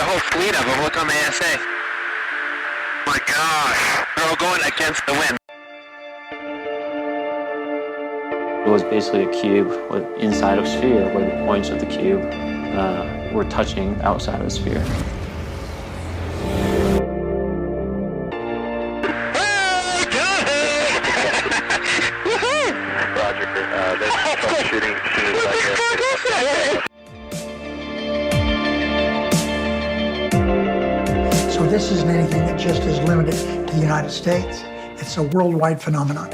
a whole fleet of them. Look on the ASA. My gosh. They're all going against the wind. It was basically a cube with inside of a sphere where the points of the cube were touching outside of the sphere. So this isn't anything that just is limited to the United States. It's a worldwide phenomenon.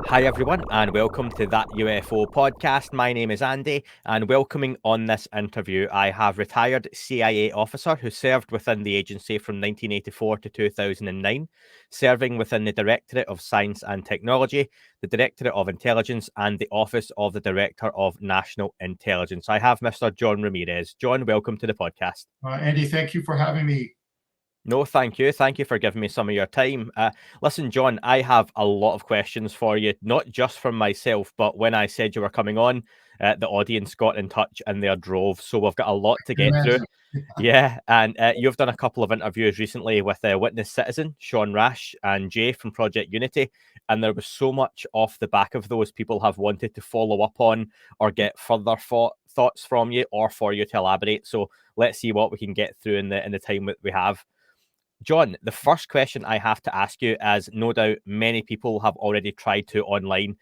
Hi everyone, and welcome to That UFO podcast. My name is Andy, and welcoming on this interview, I have retired CIA officer who served within the agency from 1984 to 2009, serving within the Directorate of Science and Technology, the Directorate of Intelligence, and the Office of the Director of National Intelligence. I have Mr. John Ramirez. John, welcome to the podcast. Andy, thank you for having me. No, thank you. Thank you for giving me some of your time. Listen, John, I have a lot of questions for you, not just from myself, but when I said you were coming on, the audience got in touch in their droves. So we've got a lot to get through. Yeah, and you've done a couple of interviews recently with Witness Citizen, Sean Rash, and Jay from Project Unity. And there was so much off the back of those people have wanted to follow up on or get further thoughts from you or for you to elaborate. So let's see what we can get through in the time that we have. John, the first question I have to ask you, as no doubt many people have already tried to online,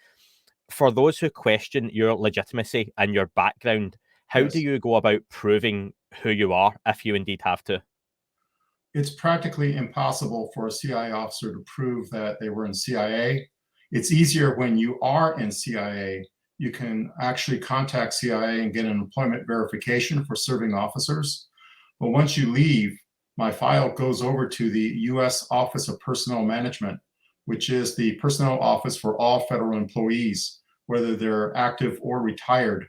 for those who question your legitimacy and your background, how do you go about proving who you are, if you indeed have to? It's practically impossible for a CIA officer to prove that they were in CIA. It's easier when you are in CIA. You can actually contact CIA and get an employment verification for serving officers. But once you leave, my file goes over to the U.S. Office of Personnel Management, which is the personnel office for all federal employees, whether they're active or retired.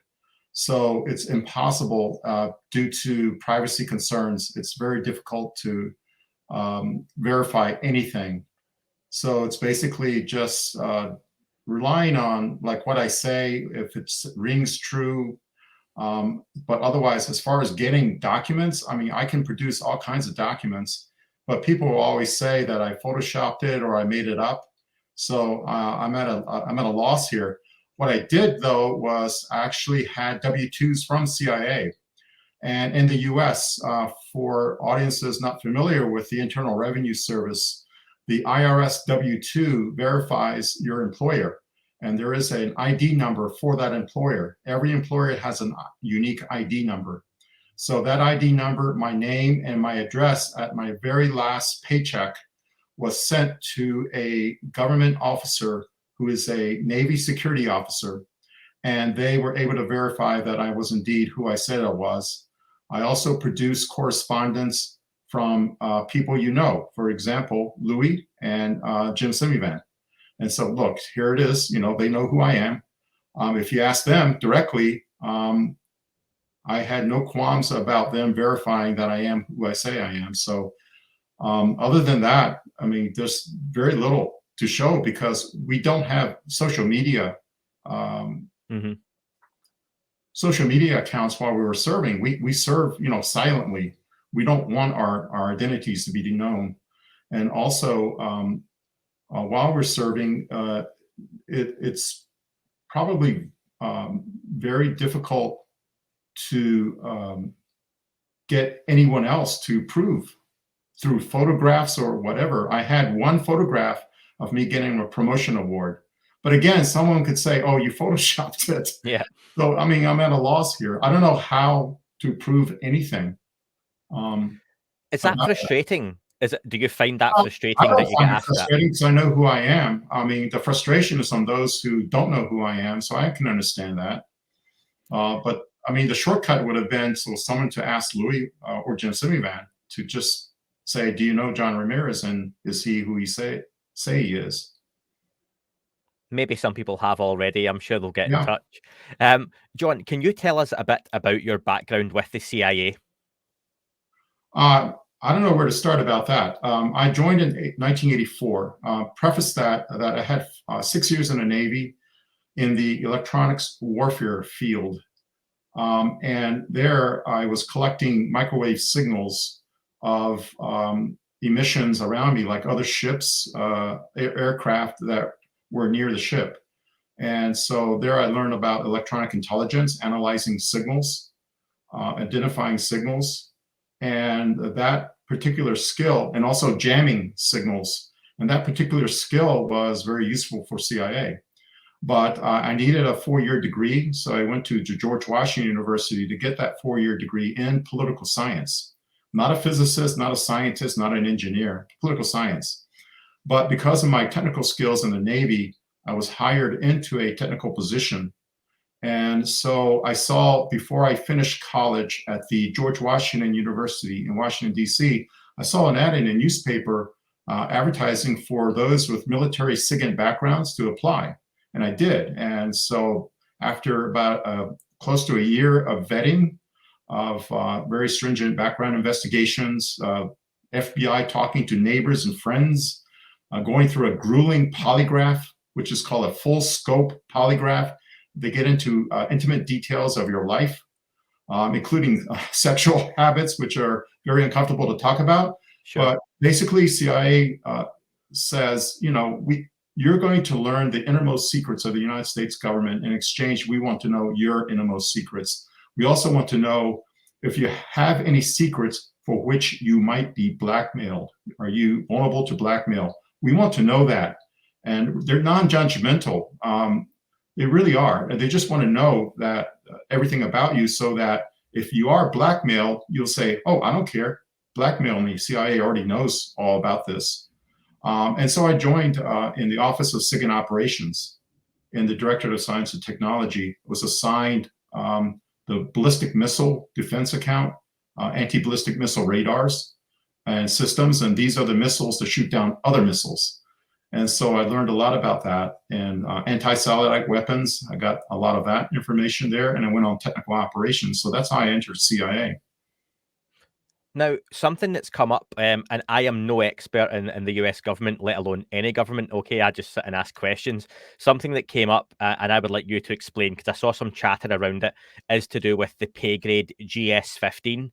So it's impossible due to privacy concerns. It's very difficult to verify anything. So it's basically just relying on like what I say, if it rings true. But otherwise, as far as getting documents, I mean, I can produce all kinds of documents, but people will always say that I photoshopped it or I made it up. So I'm at a loss here. What I did though was I actually had W-2s from CIA, and in the U.S. For audiences not familiar with the Internal Revenue Service, the IRS W-2 verifies your employer. And there is an ID number for that employer. Every employer has a unique ID number. So that ID number, my name and my address at my very last paycheck was sent to a government officer who is a Navy security officer. And they were able to verify that I was indeed who I said I was. I also produced correspondence from people you know, for example, Louis and Jim Simivan. And so, look, here it is. You know, they know who I am. If you ask them directly, I had no qualms about them verifying that I am who I say I am. So other than that, I mean, there's very little to show because we don't have social media social media accounts while we were serving. We serve, you know, silently. We don't want our identities to be known. And also, while we're serving, it's probably very difficult to get anyone else to prove through photographs or whatever. I had one photograph of me getting a promotion award. But again, someone could say, oh, you photoshopped it. Yeah. So, I mean, I'm at a loss here. I don't know how to prove anything. Is that frustrating? Do you find that frustrating that you get asked that? Because I know who I am. I mean, the frustration is on those who don't know who I am, so I can understand that. But I mean, the shortcut would have been for someone to ask Louis or Jim Simivan to just say, "Do you know John Ramirez, and is he who he say he is?" Maybe some people have already. I'm sure they'll get in touch. John, can you tell us a bit about your background with the CIA? I don't know where to start about that. I joined in 1984. Preface that I had 6 years in the Navy. in the electronics warfare field. And there I was collecting microwave signals of emissions around me, like other ships, aircraft that were near the ship. And so there I learned about electronic intelligence, analyzing signals, identifying signals, and that particular skill, and also jamming signals. And that particular skill was very useful for CIA. But I needed a 4-year degree, so I went to George Washington University to get that 4-year degree in political science. Not a physicist, not a scientist, not an engineer, political science. But because of my technical skills in the Navy, I was hired into a technical position. And so I saw, before I finished college at the George Washington University in Washington, D.C., I saw an ad in a newspaper advertising for those with military SIGINT backgrounds to apply. And I did. And so after about close to a year of vetting, of very stringent background investigations, FBI talking to neighbors and friends, going through a grueling polygraph, which is called a full scope polygraph. They get into intimate details of your life, including sexual habits, which are very uncomfortable to talk about. Sure. But basically, CIA says, you're going to learn the innermost secrets of the United States government. In exchange, we want to know your innermost secrets. We also want to know if you have any secrets for which you might be blackmailed. Are you vulnerable to blackmail? We want to know that. And they're non-judgmental. They really are. And they just want to know that everything about you, so that if you are blackmailed, you'll say, oh, I don't care. Blackmail me. CIA already knows all about this. And so I joined in the Office of SIGINT Operations in the Directorate of Science and Technology. Was assigned the ballistic missile defense account, anti-ballistic missile radars and systems. And these are the missiles to shoot down other missiles. And so I learned a lot about that, and anti-satellite weapons. I got a lot of that information there, and I went on technical operations. So that's how I entered CIA. Now, something that's come up, and I am no expert in the US government, let alone any government, okay? I just sit and ask questions. Something that came up, and I would like you to explain, because I saw some chatter around it, is to do with the pay grade GS-15.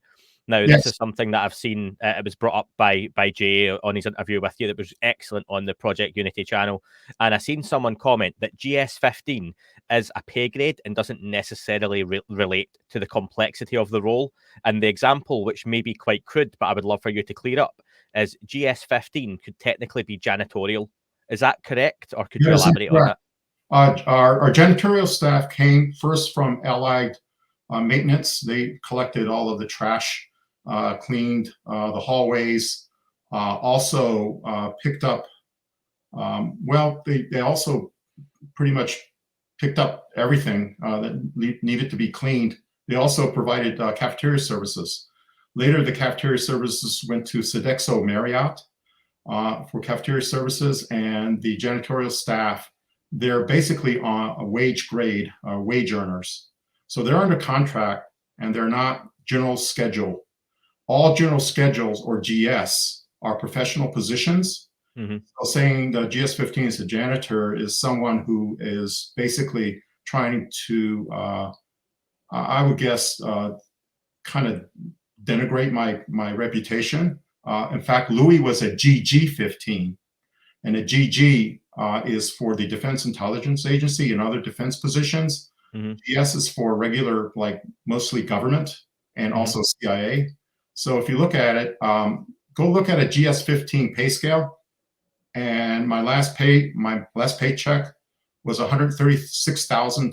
Now, Yes. this is something that I've seen, it was brought up by Jay on his interview with you that was excellent on the Project Unity channel. And I seen someone comment that GS-15 is a pay grade and doesn't necessarily relate to the complexity of the role. And the example, which may be quite crude, but I would love for you to clear up, is GS-15 could technically be janitorial. Is that correct? Or could you elaborate on that? Our janitorial staff came first from Allied maintenance. They collected all of the trash, cleaned the hallways, also picked up, they also pretty much picked up everything that needed to be cleaned. They also provided cafeteria services. Later, the cafeteria services went to Sodexo Marriott for cafeteria services, and the janitorial staff, they're basically on a wage grade, wage earners. So they're under contract, and they're not general schedule. All general schedules, or GS, are professional positions. Mm-hmm. So saying the GS-15 is a janitor is someone who is basically trying to, I would guess, kind of denigrate my reputation. In fact, Louis was a GG-15, and a GG is for the Defense Intelligence Agency and other defense positions. Mm-hmm. GS is for regular, like mostly government and also CIA. So if you look at it, go look at a GS-15 pay scale. And my last paycheck was $136,000,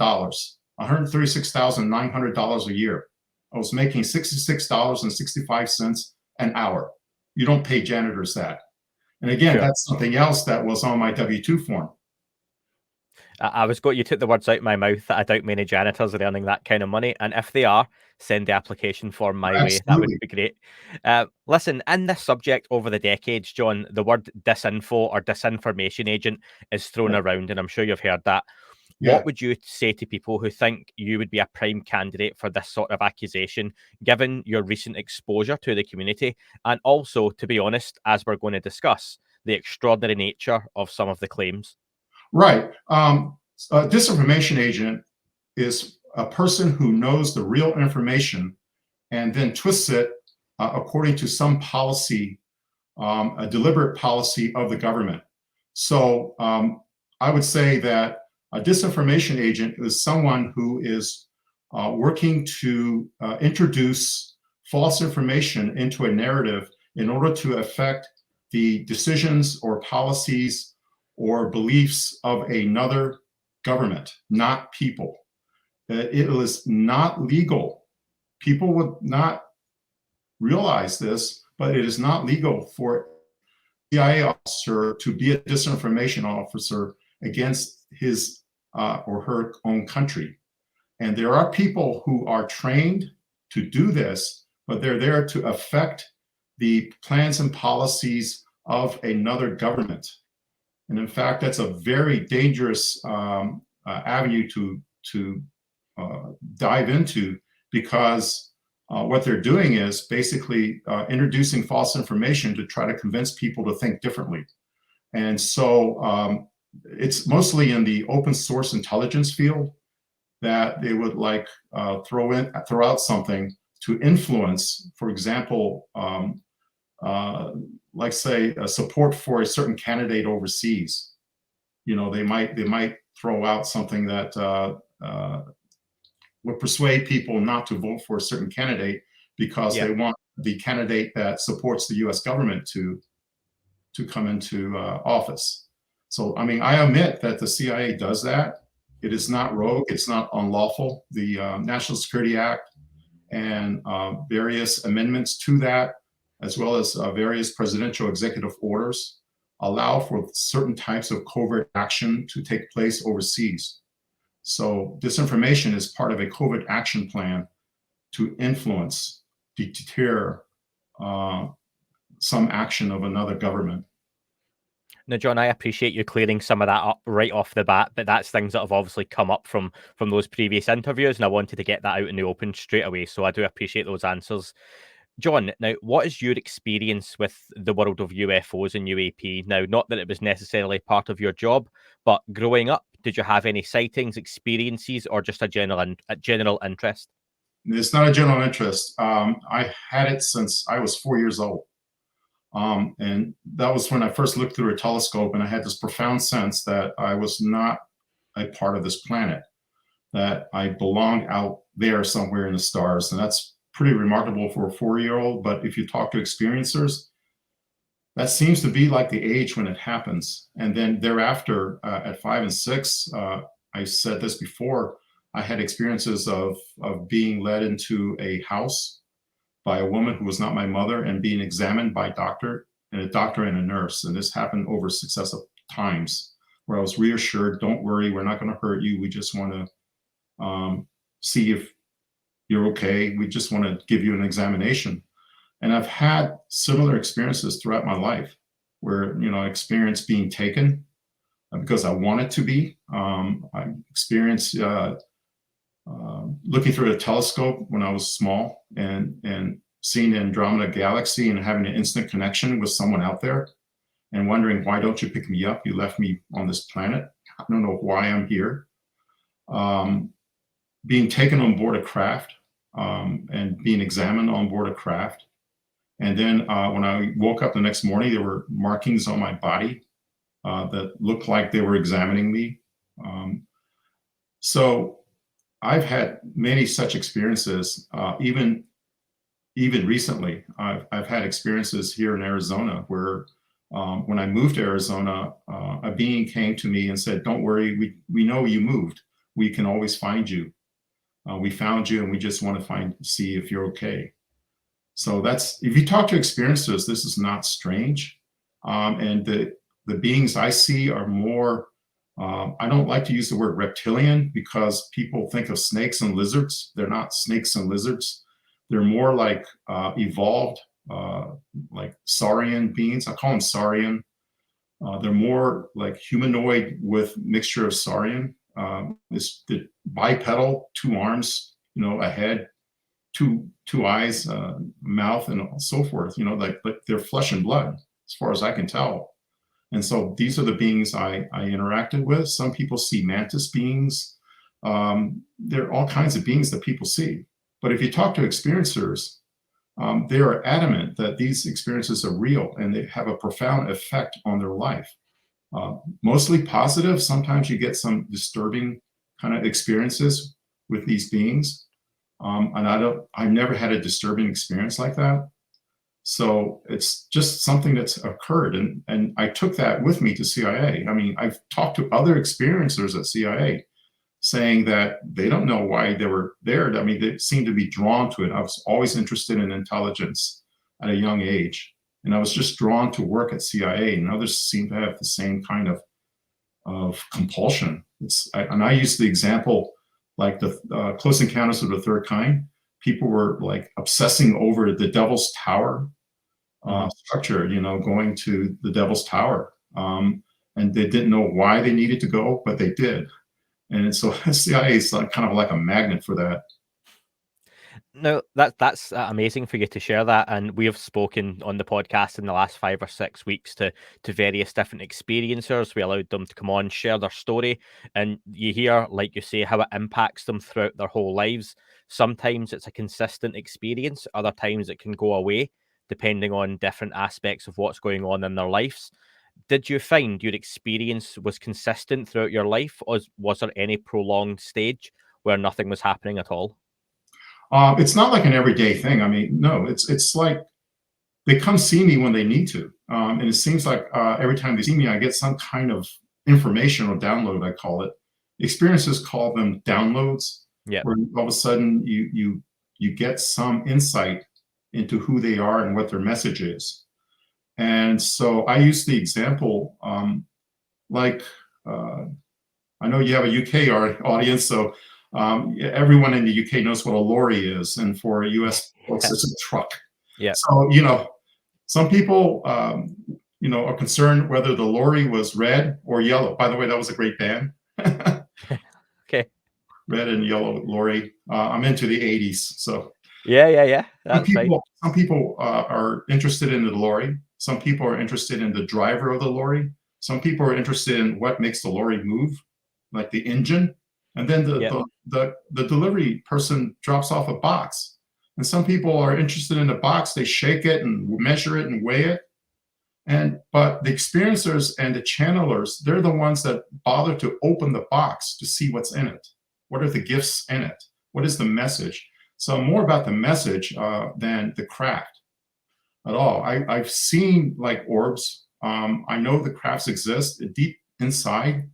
$136,900 a year. I was making $66.65 an hour. You don't pay janitors that. And again, Sure. That's something else that was on my W-2 form. You took the words out of my mouth that I doubt many janitors are earning that kind of money. And if they are, send the application form my way. That would be great. Listen, in this subject over the decades, John, the word disinfo or disinformation agent is thrown around, and I'm sure you've heard that. Yeah. What would you say to people who think you would be a prime candidate for this sort of accusation, given your recent exposure to the community, and also, to be honest, as we're going to discuss, the extraordinary nature of some of the claims? Right. A disinformation agent is a person who knows the real information and then twists it according to some policy, a deliberate policy of the government. So I would say that a disinformation agent is someone who is working to introduce false information into a narrative in order to affect the decisions or policies or beliefs of another government, not people. It is not legal. People would not realize this, but it is not legal for a CIA officer to be a disinformation officer against his or her own country. And there are people who are trained to do this, but they're there to affect the plans and policies of another government. And in fact, that's a very dangerous avenue to dive into, because what they're doing is basically introducing false information to try to convince people to think differently. And so it's mostly in the open source intelligence field that they would like throw out something to influence, for example, like say support for a certain candidate overseas. You know, they might throw out something that would persuade people not to vote for a certain candidate because they want the candidate that supports the U.S. government to come into office. So, I mean, I admit that the CIA does that. It is not rogue. It's not unlawful. The National Security Act and various amendments to that, as well as various presidential executive orders, allow for certain types of covert action to take place overseas. So disinformation is part of a covert action plan to influence, deter some action of another government. Now, John, I appreciate you clearing some of that up right off the bat, but that's things that have obviously come up from those previous interviews, and I wanted to get that out in the open straight away, so I do appreciate those answers. John, now, what is your experience with the world of UFOs and UAP? Now, not that it was necessarily part of your job, but growing up, did you have any sightings, experiences, or just a general interest? It's not a general interest. I had it since I was 4 years old. And that was when I first looked through a telescope, and I had this profound sense that I was not a part of this planet, that I belonged out there somewhere in the stars. And that's pretty remarkable for a 4-year-old. But if you talk to experiencers, that seems to be like the age when it happens. And then thereafter, at 5 and 6, I said this before, I had experiences of being led into a house by a woman who was not my mother and being examined by a doctor and a nurse. And this happened over successive times where I was reassured, don't worry, we're not going to hurt you. We just want to see if you're okay. We just want to give you an examination. And I've had similar experiences throughout my life where, you know, I experienced being taken because I wanted to be. I experienced looking through a telescope when I was small and seeing the Andromeda galaxy and having an instant connection with someone out there and wondering, why don't you pick me up? You left me on this planet. I don't know why I'm here. Being taken on board a craft and being examined on board a craft. And then when I woke up the next morning, there were markings on my body that looked like they were examining me. So I've had many such experiences, even recently. I've had experiences here in Arizona where when I moved to Arizona, a being came to me and said, don't worry, we know you moved. We can always find you. We found you and we just want to see if you're okay. So that's, if you talk to experiencers, this is not strange. And the beings I see are more, I don't like to use the word reptilian because people think of snakes and lizards. They're not snakes and lizards. They're more like evolved, like saurian beings. I call them saurian. They're more like humanoid with mixture of saurian. It's the bipedal, 2 arms, you know, a head, two eyes, mouth, and so forth. You know, like they're flesh and blood, as far as I can tell. And so these are the beings I interacted with. Some people see mantis beings. There are all kinds of beings that people see. But if you talk to experiencers, they are adamant that these experiences are real and they have a profound effect on their life. Mostly positive. Sometimes you get some disturbing kind of experiences with these beings. And I've never had a disturbing experience like that. So it's just something that's occurred. And I took that with me to CIA. I mean, I've talked to other experiencers at CIA saying that they don't know why they were there. I mean, they seem to be drawn to it. I was always interested in intelligence at a young age. And I was just drawn to work at CIA, and others seem to have the same kind of compulsion. And I use the example, like the Close Encounters of the Third Kind. People were like obsessing over the Devil's Tower structure, going to the Devil's Tower. And they didn't know why they needed to go, but they did. And so CIA is kind of like a magnet for that. No, that's amazing for you to share that, and we have spoken on the podcast in the last 5 or 6 weeks to various different experiencers. We allowed them to come on, share their story, and you hear, like you say, how it impacts them throughout their whole lives. Sometimes it's a consistent experience, other times it can go away, depending on different aspects of what's going on in their lives. Did you find your experience was consistent throughout your life, or was there any prolonged stage where nothing was happening at all? It's not like an everyday thing. I mean, no, it's like they come see me when they need to. And it seems like every time they see me, I get some kind of information or download, I call it. Experiences call them downloads, Yeah. where all of a sudden you get some insight into who they are and what their message is. And so I use the example, I know you have a UK audience, so everyone in the UK knows what a lorry is, and for US folks, it's a truck. Yeah. So some people are concerned whether the lorry was red or yellow. By the way, that was a great band. Okay. Red and Yellow Lorry. I'm into the '80s, so Yeah. That's fine. some people are interested in the lorry. Some people are interested in the driver of the lorry. Some people are interested in what makes the lorry move, like the engine. And then the delivery person drops off a box. And some people are interested in the box. They shake it and measure it and weigh it. But the experiencers and the channelers, they're the ones that bother to open the box to see what's in it. What are the gifts in it? What is the message? So more about the message than the craft at all. I've seen like orbs. I know the crafts exist deep inside.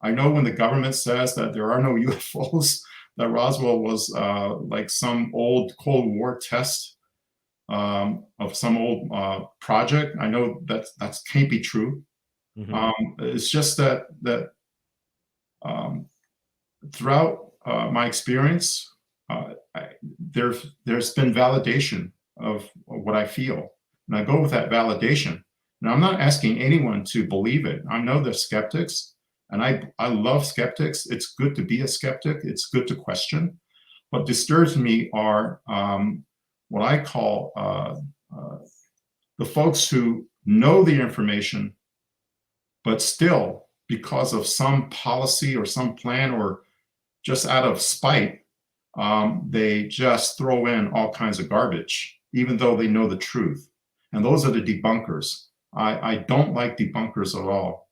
I know when the government says that there are no UFOs, that Roswell was like some old Cold War test of some old project. I know that can't be true. Mm-hmm. It's just that throughout my experience, there's been validation of what I feel, and I go with that validation. Now, I'm not asking anyone to believe it. I know there's skeptics, and I love skeptics. It's good to be a skeptic. It's good to question. What disturbs me are what I call the folks who know the information, but still, because of some policy or some plan or just out of spite, they just throw in all kinds of garbage, even though they know the truth. And those are the debunkers. I don't like debunkers at all.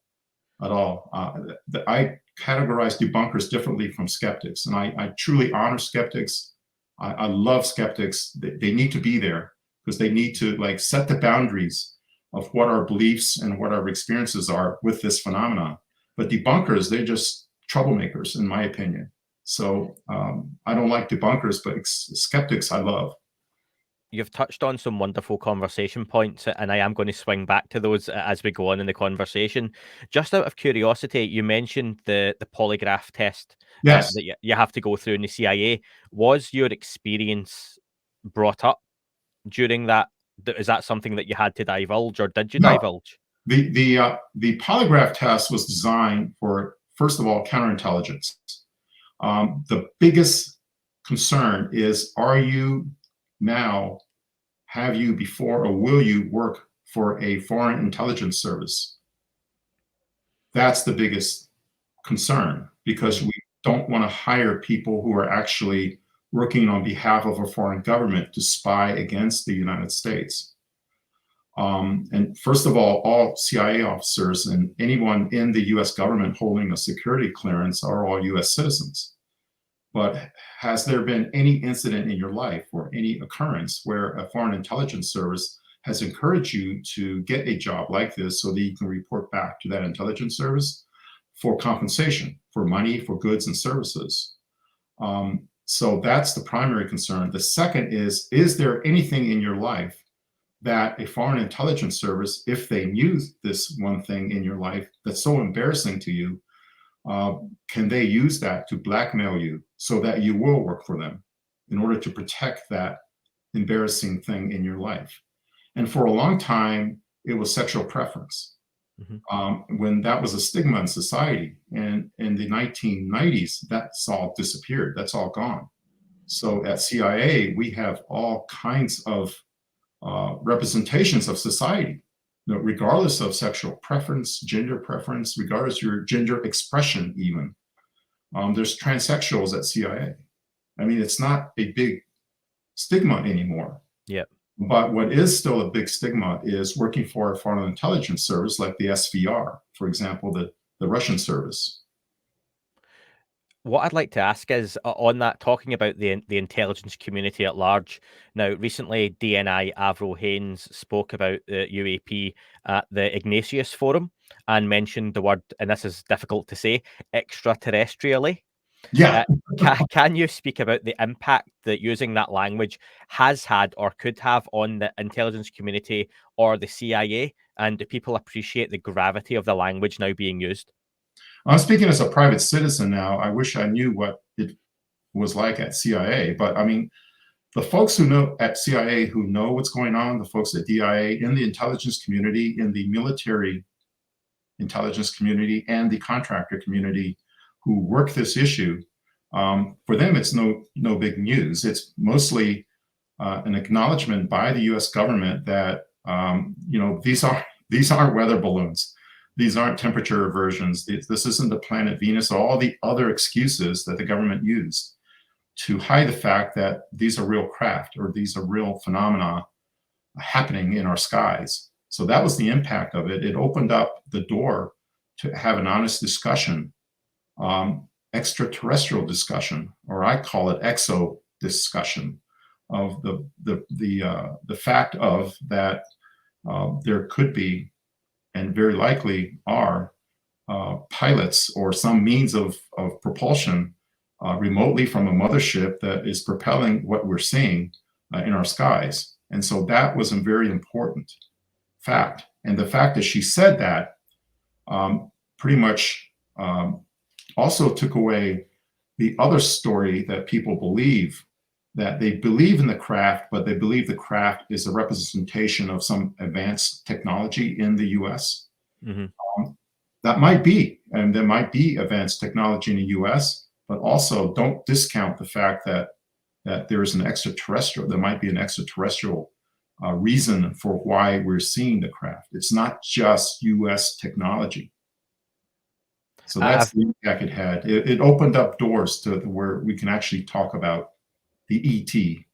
I categorize debunkers differently from skeptics, and I truly honor skeptics. I love skeptics. They need to be there because they need to like set the boundaries of what our beliefs and what our experiences are with this phenomenon. But debunkers, they're just troublemakers, in my opinion. So I don't like debunkers, but skeptics I love. You've touched on some wonderful conversation points, and I am going to swing back to those as we go on in the conversation. Just out of curiosity, you mentioned the polygraph test Yes. that you have to go through in the CIA. Was your experience brought up during that? Is that something that you had to divulge, or did you divulge? The polygraph test was designed for, first of all, counterintelligence. The biggest concern is, are you now, have you before, or will you work for a foreign intelligence service? that's the biggest concern, because we don't want to hire people who are actually working on behalf of a foreign government to spy against the United States. And first of all CIA officers and anyone in the US government holding a security clearance are all US citizens. But has there been any incident in your life or any occurrence where a foreign intelligence service has encouraged you to get a job like this so that you can report back to that intelligence service for compensation, for money, for goods and services? So that's the primary concern. The second is there anything in your life that a foreign intelligence service, if they knew this one thing in your life that's so embarrassing to you, can they use that to blackmail you so that you will work for them in order to protect that embarrassing thing in your life? And for a long time, it was sexual preference. When that was a stigma in society. And in the 1990s, that's all disappeared. That's all gone. So at CIA, we have all kinds of representations of society, regardless of sexual preference, gender preference, regardless of your gender expression even. There's transsexuals at CIA. I mean, it's not a big stigma anymore. Yep. But what is still a big stigma is working for a foreign intelligence service like the SVR, for example, the Russian service. What I'd like to ask is on that, talking about the intelligence community at large. Now, recently, DNI Avril Haines spoke about the UAP at the Ignatius Forum and mentioned the word, and this is difficult to say, extraterrestrially. Yeah. Can you speak about the impact that using that language has had or could have on the intelligence community or the CIA? And do people appreciate the gravity of the language now being used? I'm speaking as a private citizen now. I wish I knew what it was like at CIA, but I mean, the folks who know at CIA who know what's going on, the folks at DIA, in the intelligence community, in the military intelligence community, and the contractor community who work this issue, for them, it's no big news. It's mostly an acknowledgement by the U.S. government that these aren't weather balloons. These aren't temperature aversions. This isn't the planet Venus, or all the other excuses that the government used to hide the fact that these are real craft or these are real phenomena happening in our skies. So that was the impact of it. It opened up the door to have an honest discussion, extraterrestrial discussion, or I call it exo discussion, of the fact of that there could be, and very likely are, pilots or some means of propulsion remotely from a mothership that is propelling what we're seeing in our skies. And so that was a very important fact. And the fact that she said that pretty much also took away the other story that people believe, that they believe in the craft, but they believe the craft is a representation of some advanced technology in the US. That might be, and there might be advanced technology in the US, but also don't discount the fact that there is an extraterrestrial, there might be an extraterrestrial reason for why we're seeing the craft. It's not just US technology. So that's the impact it had. It opened up doors to where we can actually talk about the ET.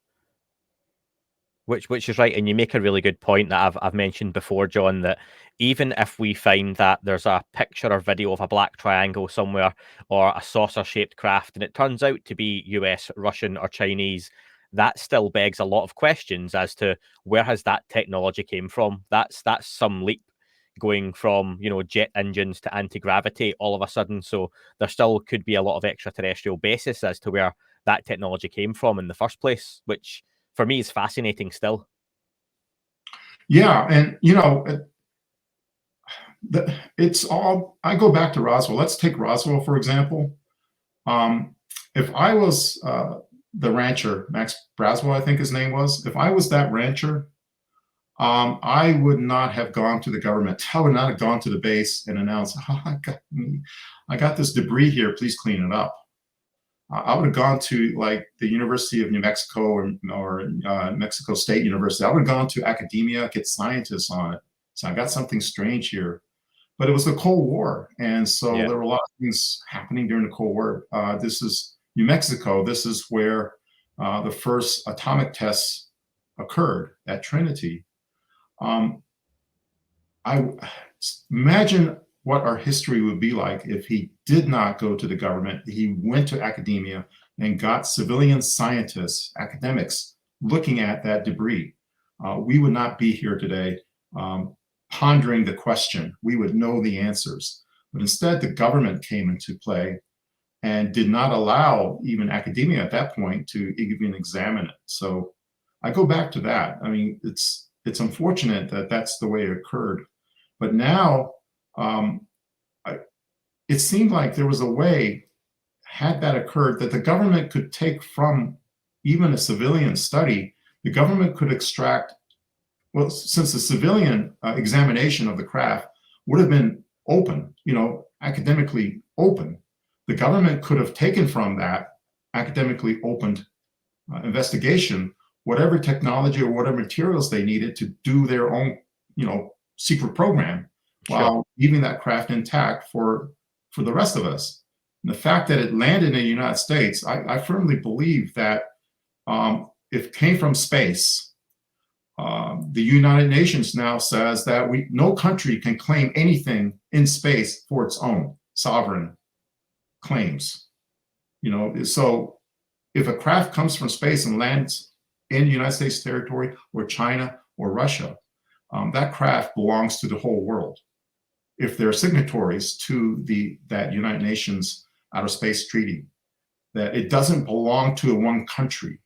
Which is right, and you make a really good point that I've mentioned before, John, that even if we find that there's a picture or video of a black triangle somewhere or a saucer-shaped craft, and it turns out to be US, Russian, or Chinese, that still begs a lot of questions as to where has that technology came from. That's some leap going from, jet engines to anti-gravity all of a sudden. So there still could be a lot of extraterrestrial basis as to where that technology came from in the first place, which for me is fascinating still. Yeah, and it's all, I go back to Roswell. Let's take Roswell, for example. If I was the rancher, Max Braswell, I think his name was, if I was that rancher, I would not have gone to the government. I would not have gone to the base and announced, I got this debris here, please clean it up. I would have gone to like the University of New Mexico or Mexico State University. I would have gone to academia, get scientists on it. So I got something strange here. but it was the Cold War. And so Yeah. there were a lot of things happening during the Cold War. This is New Mexico. This is where the first atomic tests occurred at Trinity. I imagine what our history would be like if he did not go to the government. He went to academia and got civilian scientists, academics, looking at that debris. We would not be here today pondering the question. We would know the answers. But instead, the government came into play and did not allow even academia at that point to even examine it. So I go back to that. I mean, it's unfortunate that that's the way it occurred. But now it seemed like there was a way, had that occurred, that the government could take from even a civilian study, the government could extract, well, since the civilian examination of the craft would have been open, academically open, the government could have taken from that academically opened investigation whatever technology or whatever materials they needed to do their own, secret program, while leaving that craft intact for the rest of us. And the fact that it landed in the United States, I firmly believe that if it came from space, the United Nations now says that no country can claim anything in space for its own sovereign claims. So if a craft comes from space and lands in United States territory or China or Russia, that craft belongs to the whole world. If they're signatories to that United Nations Outer Space Treaty, that it doesn't belong to one country.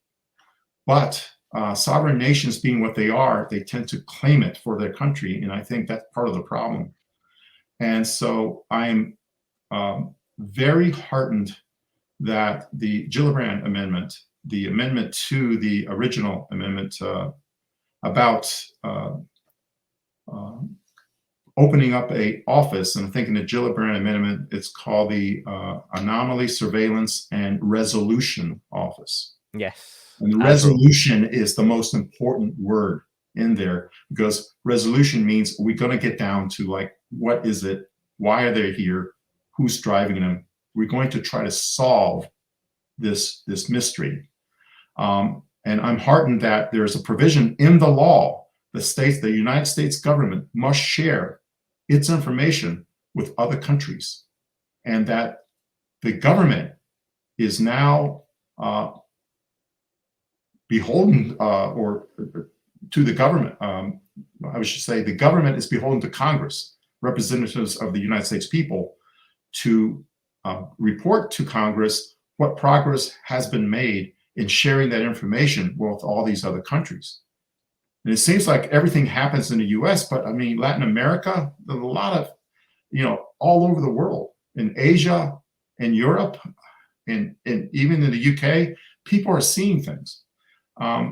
But sovereign nations being what they are, they tend to claim it for their country, and I think that's part of the problem. And so I am very heartened that the Gillibrand Amendment, the amendment to the original amendment about opening up a office, and I'm thinking the Gillibrand Amendment, it's called the Anomaly, Surveillance, and Resolution Office. Yes. And the resolution is the most important word in there, because resolution means we're going to get down to, like, what is it? Why are they here? Who's driving them? We're going to try to solve this mystery. And I'm heartened that there's a provision in the law that states the United States government must share its information with other countries, and that the government is now beholden or to the government. I should say the government is beholden to Congress, representatives of the United States people, to report to Congress what progress has been made in sharing that information with all these other countries. And it seems like everything happens in the US, but I mean, Latin America, there's a lot of, all over the world, in Asia, in Europe, and even in the UK, people are seeing things.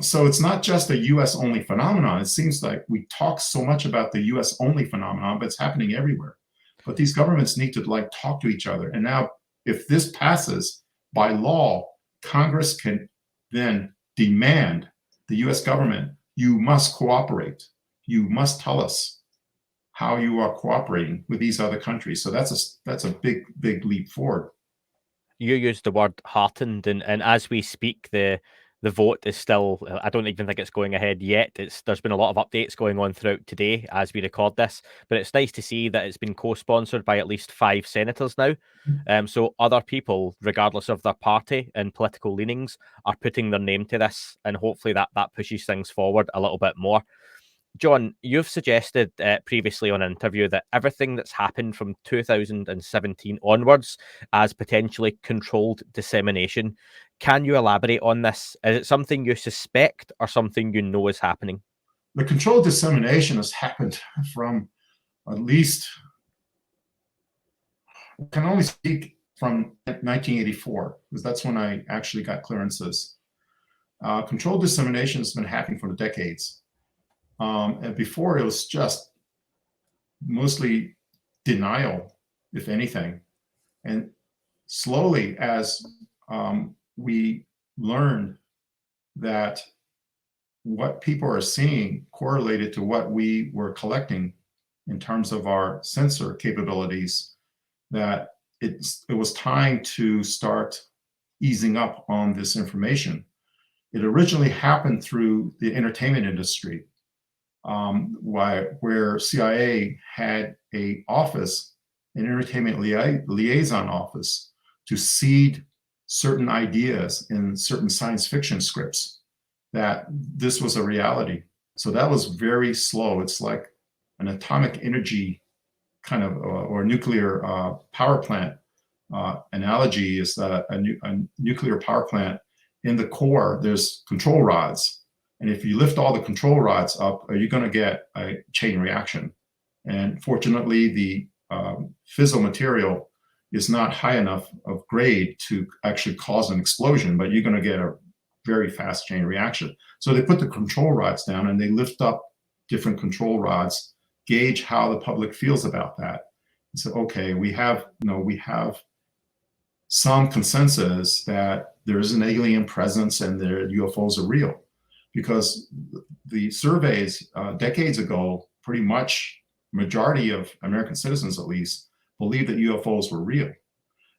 So it's not just a US only phenomenon. It seems like we talk so much about the US only phenomenon, but it's happening everywhere. But these governments need to talk to each other. And now if this passes by law, Congress can then demand the US government, you must cooperate. You must tell us how you are cooperating with these other countries. So that's a big, big leap forward. You used the word heartened, and as we speak, the vote is still, I don't even think it's going ahead yet. There's been a lot of updates going on throughout today as we record this, but it's nice to see that it's been co-sponsored by at least 5 senators now. So other people, regardless of their party and political leanings, are putting their name to this, and hopefully that pushes things forward a little bit more. John, you've suggested previously on an interview that everything that's happened from 2017 onwards as potentially controlled dissemination. Can you elaborate on this? Is it something you suspect or something you know is happening? The controlled dissemination has happened from at least, I can only speak from 1984, because that's when I actually got clearances. Controlled dissemination has been happening for decades. And before, it was just mostly denial, if anything. And slowly, as we learned that what people are seeing correlated to what we were collecting, in terms of our sensor capabilities, that it was time to start easing up on this information. It originally happened through the entertainment industry, where CIA had an office, an entertainment liaison office, to seed certain ideas in certain science fiction scripts that this was a reality. So that was very slow. It's like an atomic energy kind of or nuclear power plant analogy is that a nuclear power plant, in the core, there's control rods. And if you lift all the control rods up, are you going to get a chain reaction? And fortunately, the fissile material is not high enough of grade to actually cause an explosion, but you're going to get a very fast chain reaction. So they put the control rods down and they lift up different control rods, gauge how the public feels about that. And so, okay, we have some consensus that there is an alien presence and the UFOs are real, because the surveys decades ago, pretty much majority of American citizens at least believed that UFOs were real.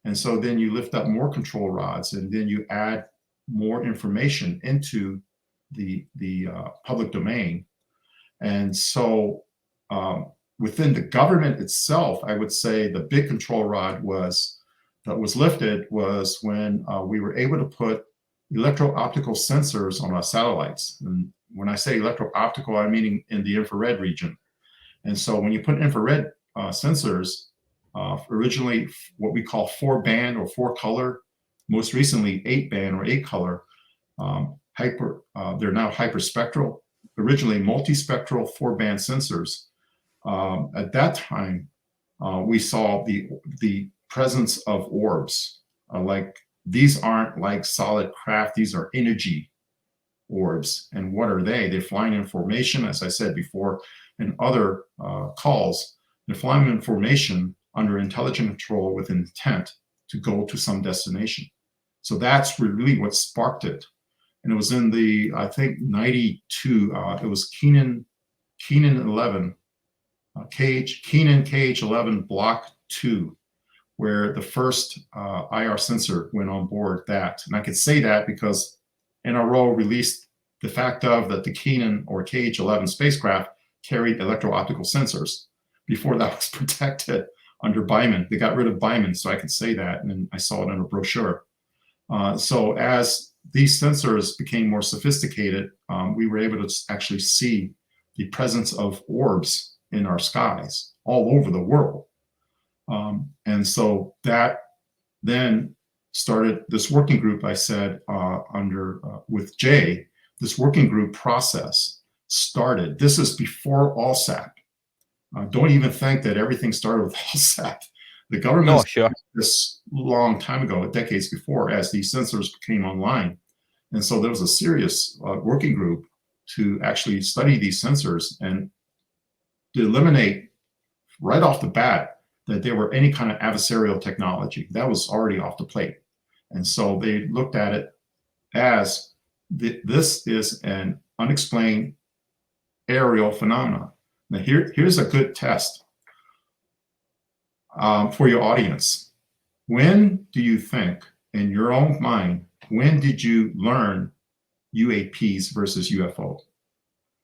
And so then you lift up more control rods and then you add more information into the public domain. And so within the government itself, I would say the big control rod that was lifted was when we were able to put electro-optical sensors on our satellites. And when I say electro-optical, I'm meaning in the infrared region. And so when you put infrared sensors, originally what we call 4-band or 4-color, most recently 8-band or 8-color, they're now hyperspectral, originally multispectral 4-band sensors. At that time, we saw the presence of orbs. Like, these aren't like solid craft, these are energy orbs. And what are they? They're flying in formation, as I said before, in other calls. They're flying in formation under intelligent control with intent to go to some destination. So that's really what sparked it. And it was in the, I think, 92, it was Keenan 11, Keenan KH-11 Block 2, where the first IR sensor went on board that. And I could say that because NRO released the fact of that the Keenan or KH-11 spacecraft carried electro-optical sensors. Before that was protected under Byman. They got rid of Byman, so I could say that, and I saw it in a brochure. So as these sensors became more sophisticated, we were able to actually see the presence of orbs in our skies all over the world. And so that then started this working group, I said, with Jay, this working group process started. This is before ALSAT. Don't even think that everything started with ALSAT. The government this long time ago, decades before, as these sensors came online. And so there was a serious working group to actually study these sensors and to eliminate right off the bat that there were any kind of adversarial technology. That was already off the plate. And so they looked at it as this is an unexplained aerial phenomenon. Now here's a good test for your audience. When do you think, in your own mind, when did you learn UAPs versus UFO?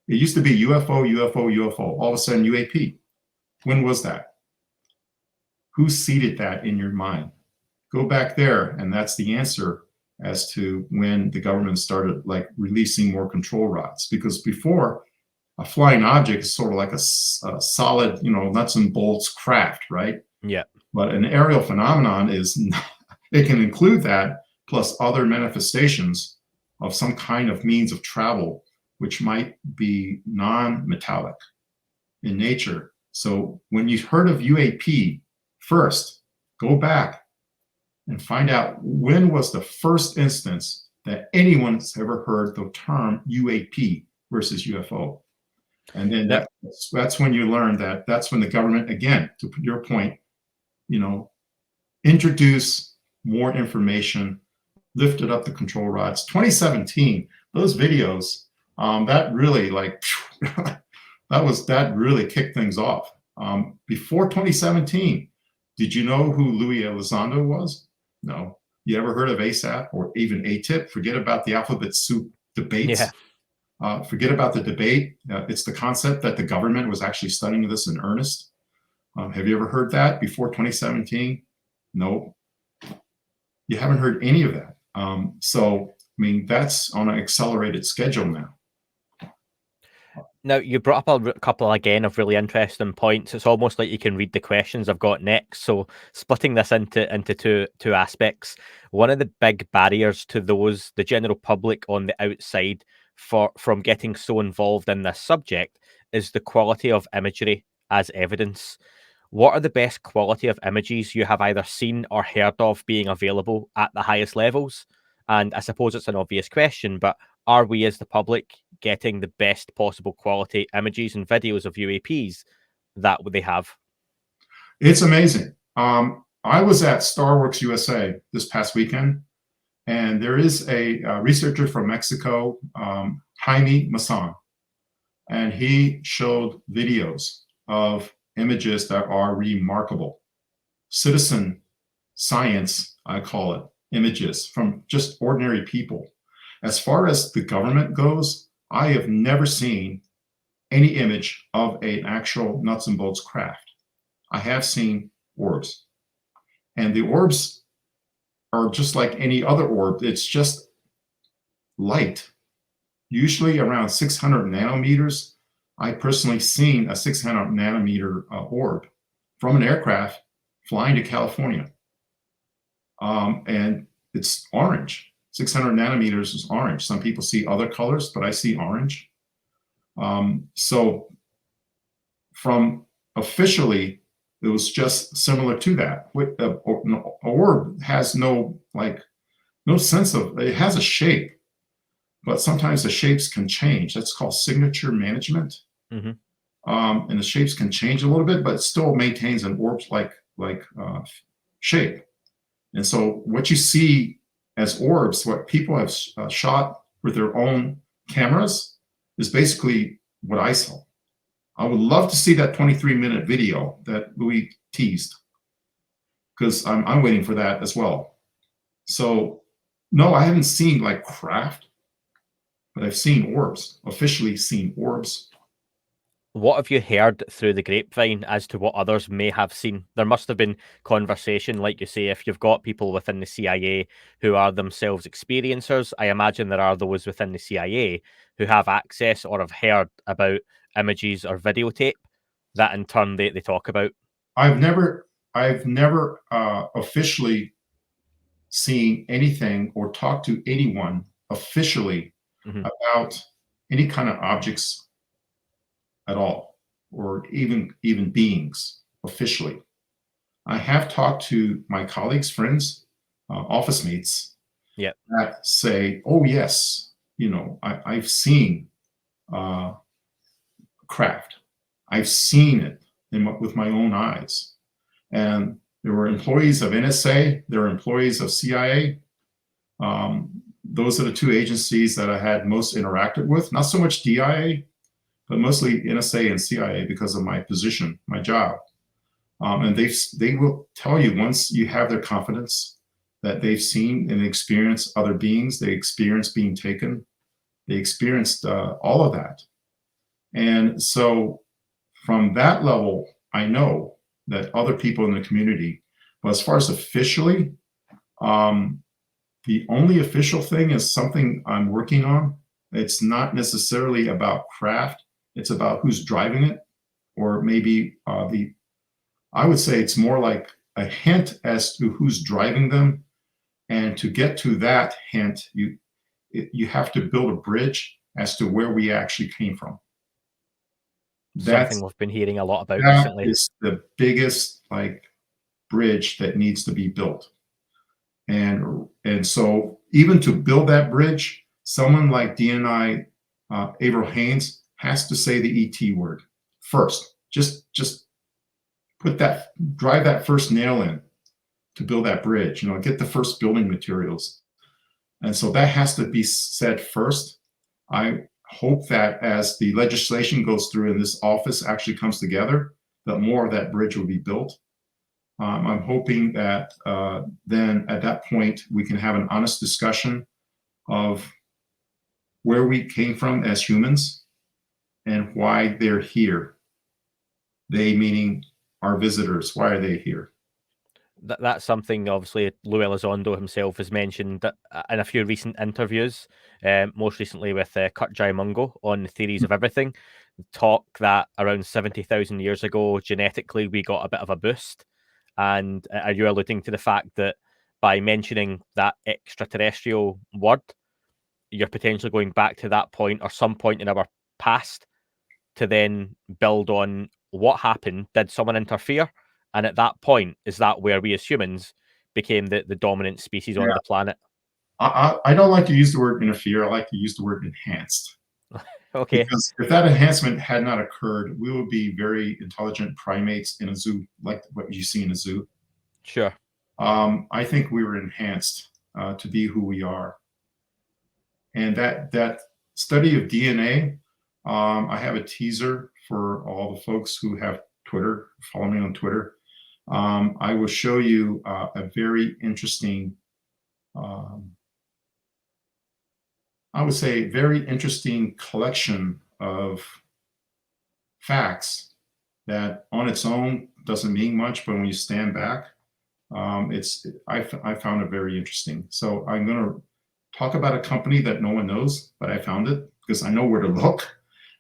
It used to be UFO, UFO, UFO. All of a sudden, UAP. When was that? Who seeded that in your mind? Go back there, and that's the answer as to when the government started like releasing more control rods. Because before, a flying object is sort of like a solid, nuts and bolts craft, right? Yeah. But an aerial phenomenon is not, it can include that plus other manifestations of some kind of means of travel, which might be non-metallic in nature. So when you heard of UAP, first, go back and find out when was the first instance that anyone's ever heard the term UAP versus UFO. And then that's when you learn that that's when the government, again, to your point, introduce more information, lifted up the control rods. 2017, those videos, that really that really kicked things off. Before 2017, did you know who Louis Elizondo was? No. You ever heard of ASAP or even ATIP? Forget about the alphabet soup debates. Yeah. Forget about the debate. It's the concept that the government was actually studying this in earnest. Have you ever heard that before 2017? No. You haven't heard any of that. So, I mean, that's on an accelerated schedule now. Now, you brought up a couple again of really interesting points. It's almost like you can read the questions I've got next. So, splitting this into two aspects. One of the big barriers to the general public on the outside from getting so involved in this subject is the quality of imagery as evidence. What are the best quality of images you have either seen or heard of being available at the highest levels? And I suppose it's an obvious question, but are we as the public getting the best possible quality images and videos of UAPs that they have? It's amazing. I was at Starworks USA this past weekend, and there is a researcher from Mexico, Jaime Masan, and he showed videos of images that are remarkable. Citizen science, I call it, images from just ordinary people. As far as the government goes, I have never seen any image of an actual nuts and bolts craft. I have seen orbs. And the orbs are just like any other orb. It's just light, usually around 600 nanometers. I personally seen a 600 nanometer orb from an aircraft flying to California. And it's orange. 600 nanometers is orange. Some people see other colors, but I see orange. So from officially, it was just similar to that. An orb has no sense of, it has a shape, but sometimes the shapes can change. That's called signature management. Mm-hmm. And the shapes can change a little bit, but it still maintains an orb-like shape. And so what you see as orbs, what people have shot with their own cameras, is basically what I saw. I would love to see that 23-minute video that Louis teased, because I'm waiting for that as well. So no, I haven't seen like craft, but I've seen orbs, officially seen orbs. What have you heard through the grapevine as to what others may have seen? There must have been conversation, like you say, if you've got people within the CIA who are themselves experiencers. I imagine there are those within the CIA who have access or have heard about images or videotape that in turn they talk about. I've never officially seen anything or talked to anyone officially about any kind of objects at all, or even beings officially. I have talked to my colleagues, friends, office mates, that say, "Oh yes, I've seen craft. I've seen it with my own eyes." And there were employees of NSA, there were employees of CIA. Those are the two agencies that I had most interacted with. Not so much DIA, but mostly NSA and CIA because of my position, my job. And they will tell you, once you have their confidence, that they've seen and experienced other beings, they experienced being taken, they experienced all of that. And so from that level, I know that other people in the community, but as far as officially, the only official thing is something I'm working on. It's not necessarily about craft. It's about who's driving it, or maybe I would say it's more like a hint as to who's driving them. And to get to that hint, you have to build a bridge as to where we actually came from. Something we've been hearing a lot about that recently. Is the biggest bridge that needs to be built. And so even to build that bridge, someone like DNI Averill Haines has to say the ET word first. Just drive that first nail in to build that bridge, get the first building materials. And so that has to be said first. I hope that as the legislation goes through and this office actually comes together, the more that bridge will be built. I'm hoping that then at that point, we can have an honest discussion of where we came from as humans and why they're here. They meaning our visitors. Why are they here? That's something obviously Lou Elizondo himself has mentioned in a few recent interviews, most recently with Kurt Jaimungo on Theories of Everything. Talk that around 70,000 years ago, genetically, we got a bit of a boost. And are you alluding to the fact that by mentioning that extraterrestrial word, you're potentially going back to that point or some point in our past to then build on what happened? Did someone interfere? And at that point, is that where we as humans became the dominant species on the planet? I don't like to use the word interfere. I like to use the word enhanced. Okay. Because if that enhancement had not occurred, we would be very intelligent primates in a zoo, like what you see in a zoo. Sure. I think we were enhanced to be who we are. And that study of DNA, I have a teaser for all the folks who have Twitter, follow me on Twitter. I will show you a very interesting, I would say, very interesting collection of facts that on its own doesn't mean much, but when you stand back, I found it very interesting. So I'm going to talk about a company that no one knows, but I found it because I know where to look.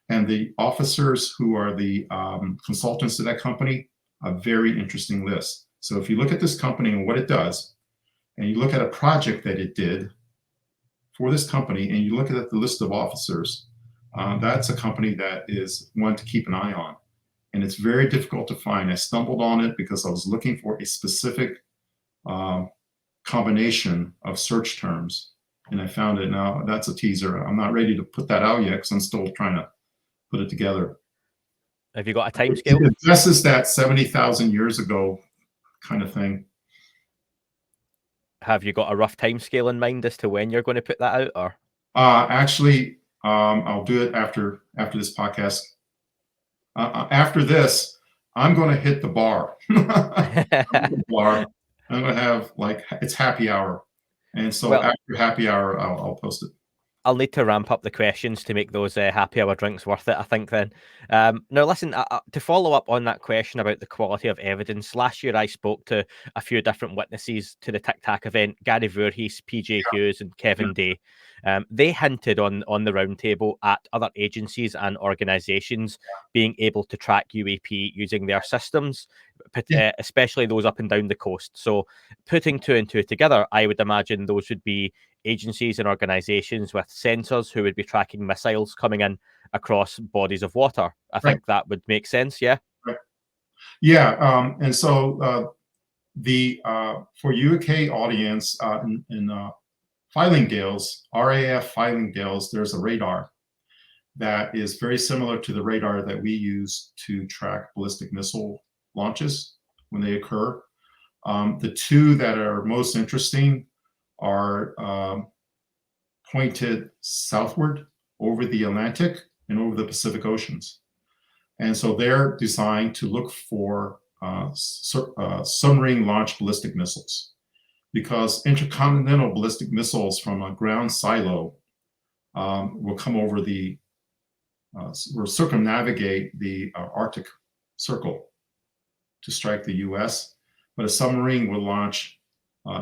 And the officers who are the consultants to that company, a very interesting list. So if you look at this company and what it does, and you look at a project that it did for this company, and you look at the list of officers, that's a company that is one to keep an eye on. And it's very difficult to find. I stumbled on it because I was looking for a specific combination of search terms, and I found it. Now, that's a teaser. I'm not ready to put that out yet because I'm still trying to put it together. Have you got a time scale? It addresses that 70,000 years ago kind of thing. Have you got a rough time scale in mind as to when you're going to put that out? Or Actually, I'll do it after this podcast. After this, I'm going to hit the bar. I'm going to have it's happy hour, and so after happy hour, I'll post it. I'll need to ramp up the questions to make those happy hour drinks worth it, I think, then. Now, listen, to follow up on that question about the quality of evidence, last year I spoke to a few different witnesses to the Tic Tac event, Gary Voorhees, PJ Hughes, and Kevin Day. They hinted on the roundtable at other agencies and organizations being able to track UAP using their systems, especially those up and down the coast. So putting two and two together, I would imagine those would be agencies and organizations with sensors who would be tracking missiles coming in across bodies of water. I think that would make sense. Yeah. Right. Yeah. And so for UK audience in Fylingdales, RAF Fylingdales, there's a radar that is very similar to the radar that we use to track ballistic missile launches when they occur. The two that are most interesting are pointed southward over the Atlantic and over the Pacific Oceans. And so they're designed to look for submarine launched ballistic missiles, because intercontinental ballistic missiles from a ground silo will come over will circumnavigate the Arctic Circle to strike the US, but a submarine will launch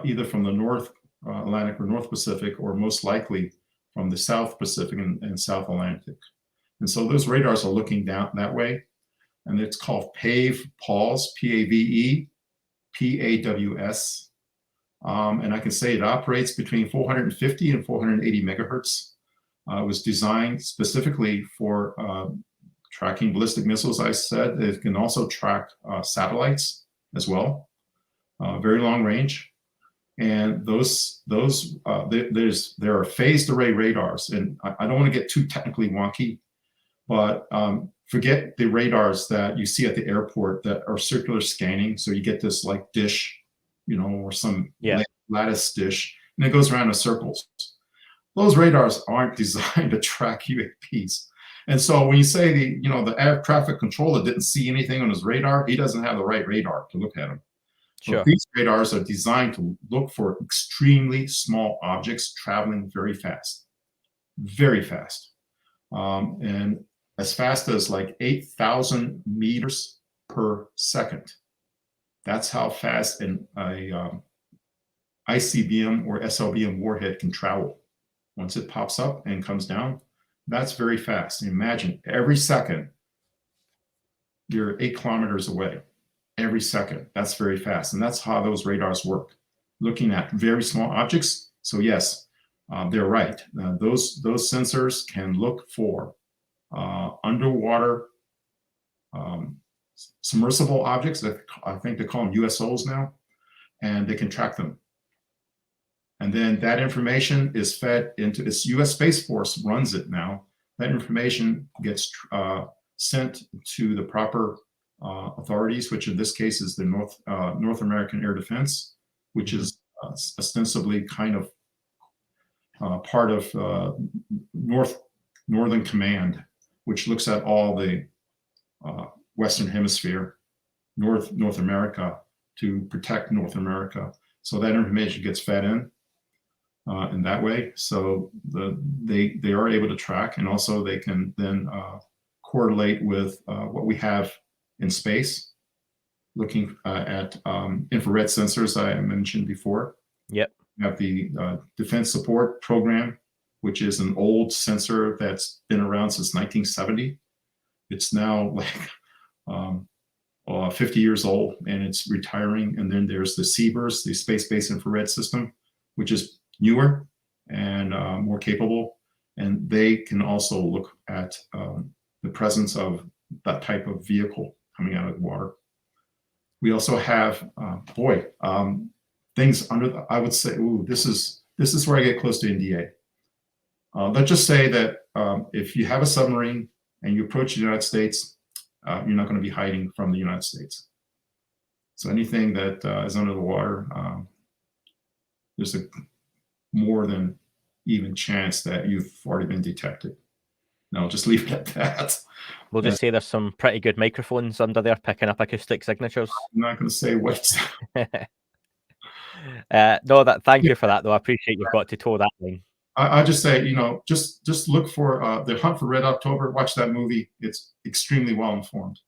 either from the North Atlantic or North Pacific, or most likely from the South Pacific and South Atlantic. And so those radars are looking down that way, and it's called PAVS, P-A-V-E, P-A-W-S. And I can say it operates between 450 and 480 megahertz. It was designed specifically for tracking ballistic missiles. I said it can also track satellites as well, very long range. And there are phased array radars, and I don't want to get too technically wonky, but forget the radars that you see at the airport that are circular scanning. So you get this like dish, or some lattice dish, and it goes around in circles. Those radars aren't designed to track UAPs. And so when you say the air traffic controller didn't see anything on his radar, he doesn't have the right radar to look at them. Sure. But these radars are designed to look for extremely small objects traveling very fast, and as fast as like 8,000 meters per second. That's how fast a ICBM or SLBM warhead can travel. Once it pops up and comes down, that's very fast. Imagine every second you're 8 kilometers away. Every second, that's very fast, and that's how those radars work, looking at very small objects. So yes, they're right. Those sensors can look for underwater submersible objects. I think they call them USOs now, and they can track them. And then that information is fed into its U.S. Space Force runs it now. That information gets sent to the proper authorities, which in this case is the North American Air Defense, which is ostensibly kind of part of Northern Command, which looks at all the Western Hemisphere, North America, to protect North America. So that information gets fed in that way. So they are able to track, and also they can then correlate with what we have in space, looking at infrared sensors I mentioned before. Yep. We have the Defense Support Program, which is an old sensor that's been around since 1970. It's now like 50 years old, and it's retiring. And then there's the SEBRS, the Space-Based Infrared System, which is newer and more capable. And they can also look at the presence of that type of vehicle coming out of the water. We also have, things under I would say, this is where I get close to NDA. Let's just say that if you have a submarine and you approach the United States, you're not going to be hiding from the United States. So anything that is under the water, there's a more than even chance that you've already been detected. No, just leave it at that. We'll just say there's some pretty good microphones under there picking up acoustic signatures. I'm not going to say what. No, thank you for that, though. I appreciate you've got to toe that line. I just say, just look for The Hunt for Red October. Watch that movie. It's extremely well informed.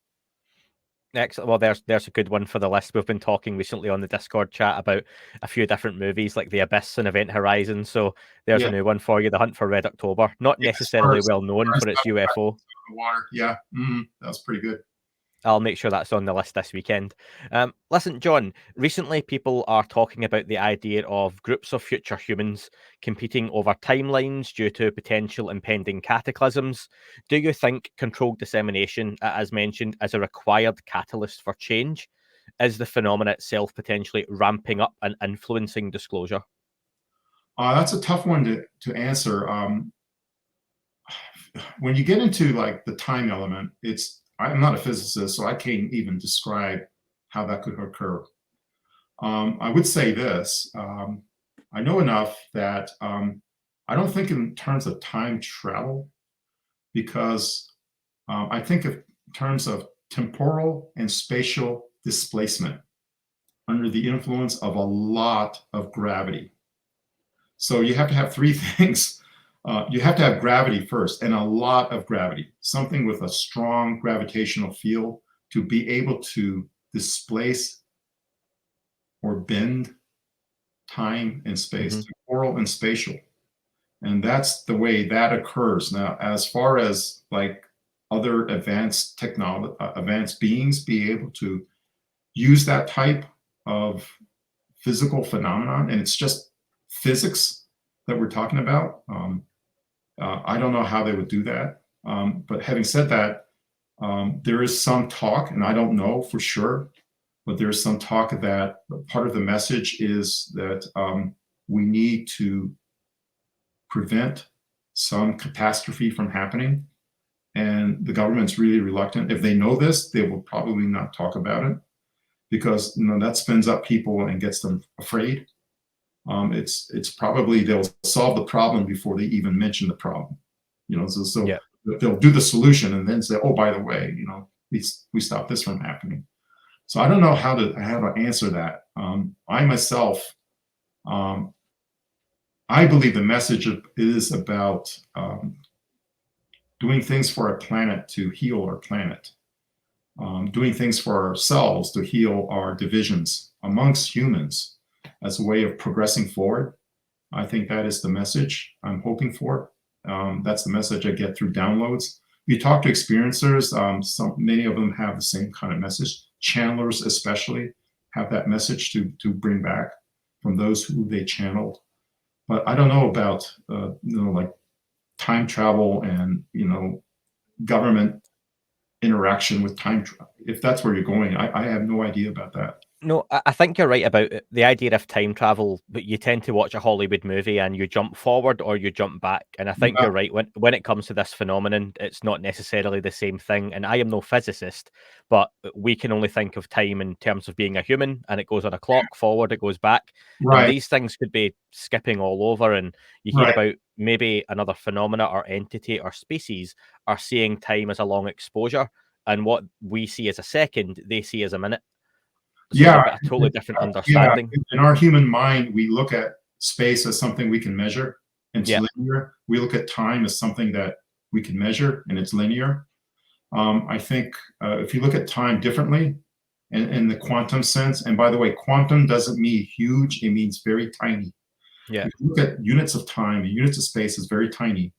Excellent. Well, there's a good one for the list. We've been talking recently on the Discord chat about a few different movies like The Abyss and Event Horizon. So there's a new one for you, The Hunt for Red October. Not necessarily well known for its UFO. Water. Yeah, that's pretty good. I'll make sure that's on the list this weekend. Listen, John, recently people are talking about the idea of groups of future humans competing over timelines due to potential impending cataclysms. Do you think controlled dissemination, as mentioned, is a required catalyst for change? Is the phenomena itself potentially ramping up and influencing disclosure? That's a tough one to answer. When you get into like the time element, I'm not a physicist, so I can't even describe how that could occur. I would say this. I know enough that I don't think in terms of time travel, because I think in terms of temporal and spatial displacement under the influence of a lot of gravity. So you have to have three things. You have to have gravity first, and a lot of gravity, something with a strong gravitational field to be able to displace or bend time and space, temporal and spatial. And that's the way that occurs. Now, as far as like other advanced technology, advanced beings be able to use that type of physical phenomenon, and it's just physics that we're talking about. I don't know how they would do that. But having said that, there is some talk, and I don't know for sure, but there's some talk that part of the message is that we need to prevent some catastrophe from happening. And the government's really reluctant. If they know this, they will probably not talk about it, because that spins up people and gets them afraid. It's probably they'll solve the problem before they even mention the problem. So they'll do the solution and then say, oh, by the way, we stop this from happening. So I don't know how to answer that. I myself, I believe the message is about doing things for our planet to heal our planet, doing things for ourselves to heal our divisions amongst humans as a way of progressing forward. I think that is the message I'm hoping for. That's the message I get through downloads. You talk to experiencers, many of them have the same kind of message. Channelers especially have that message to bring back from those who they channeled. But I don't know about like time travel and government interaction with time. If that's where you're going, I have no idea about that. No, I think you're right about the idea of time travel, but you tend to watch a Hollywood movie and you jump forward or you jump back. And I think you're right. When it comes to this phenomenon, it's not necessarily the same thing. And I am no physicist, but we can only think of time in terms of being a human, and it goes on a clock, forward, it goes back. Right. And these things could be skipping all over. And you hear Right. about maybe another phenomena or entity or species are seeing time as a long exposure. And what we see as a second, they see as a minute. So Yeah, a totally different understanding. In our human mind, we look at space as something we can measure, and it's linear. We look at time as something that we can measure, and it's linear. I think if you look at time differently, in the quantum sense, and by the way, quantum doesn't mean huge; it means very tiny. Yeah. If you look at units of time, units of space is very tiny.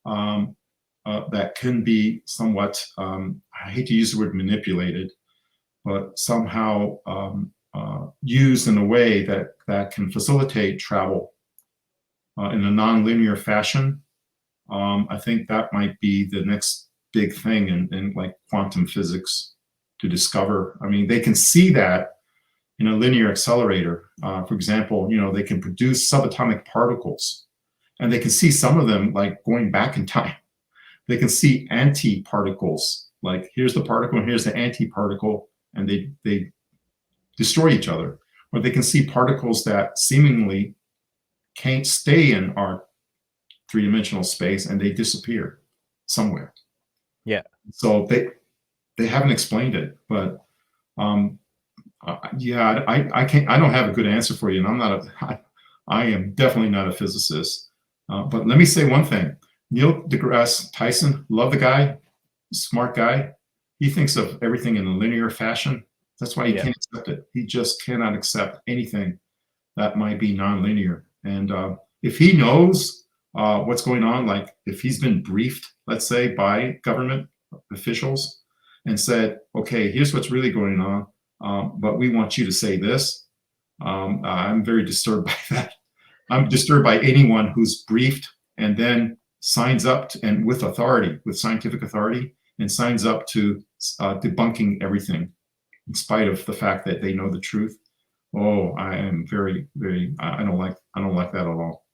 That can be somewhat, I hate to use the word manipulated, but somehow used in a way that can facilitate travel in a non-linear fashion. I think that might be the next big thing in like quantum physics to discover. I mean, they can see that in a linear accelerator. For example, they can produce subatomic particles, and they can see some of them like going back in time. They can see anti-particles, like here's the particle and here's the anti-particle, and they destroy each other. Or they can see particles that seemingly can't stay in our three-dimensional space, and they disappear somewhere. Yeah. So they haven't explained it, but I can't. I don't have a good answer for you, and I'm not I am definitely not a physicist. But let me say one thing: Neil deGrasse Tyson, love the guy, smart guy. He thinks of everything in a linear fashion. That's why he can't accept it. He just cannot accept anything that might be nonlinear. And if he knows what's going on, like if he's been briefed, let's say, by government officials and said, okay, here's what's really going on, but we want you to say this, I'm very disturbed by that. I'm disturbed by anyone who's briefed and then signs up and with authority, with scientific authority, and signs up to debunking everything in spite of the fact that they know the truth. Oh, I am very, very, I don't like that at all.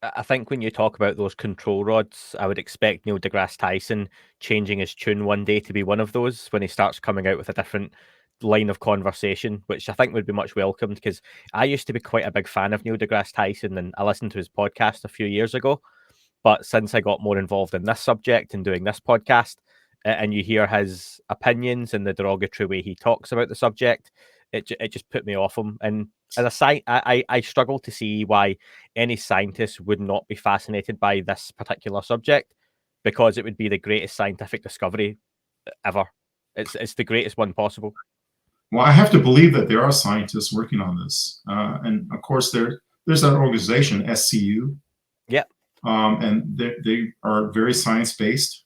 I think when you talk about those control rods, I would expect Neil deGrasse Tyson changing his tune one day to be one of those when he starts coming out with a different line of conversation, which I think would be much welcomed, because I used to be quite a big fan of Neil deGrasse Tyson, and I listened to his podcast a few years ago. But since I got more involved in this subject and doing this podcast, and you hear his opinions and the derogatory way he talks about the subject, it just put me off him. And as I struggle to see why any scientist would not be fascinated by this particular subject, because it would be the greatest scientific discovery ever. It's the greatest one possible. Well, I have to believe that there are scientists working on this, and of course there's an organization, SCU. Yeah. And they are very science-based.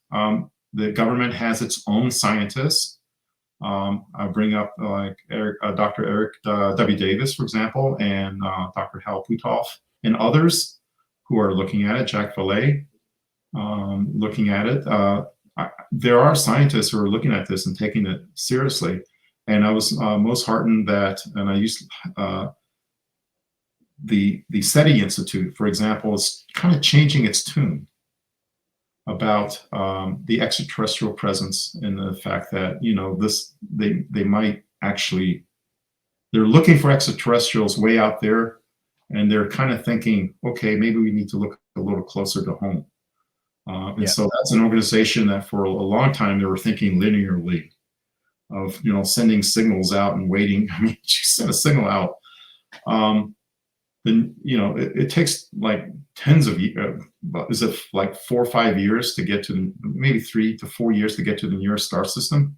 The government has its own scientists. I bring up like Dr. Eric W. Davis, for example, and Dr. Hal Puthoff, and others who are looking at it, Jack Valet, looking at it. There are scientists who are looking at this and taking it seriously. And I was most heartened that, and I used the SETI Institute, for example, is kind of changing its tune about the extraterrestrial presence and the fact that they might actually, they're looking for extraterrestrials way out there, and they're kind of thinking, okay, maybe we need to look a little closer to home. And Yeah. so that's an organization that for a long time, they were thinking linearly of, sending signals out and waiting. I mean, you send a signal out, then, it takes like tens of years, is it like 4 or 5 years to get to, maybe 3 to 4 years to get to the nearest star system,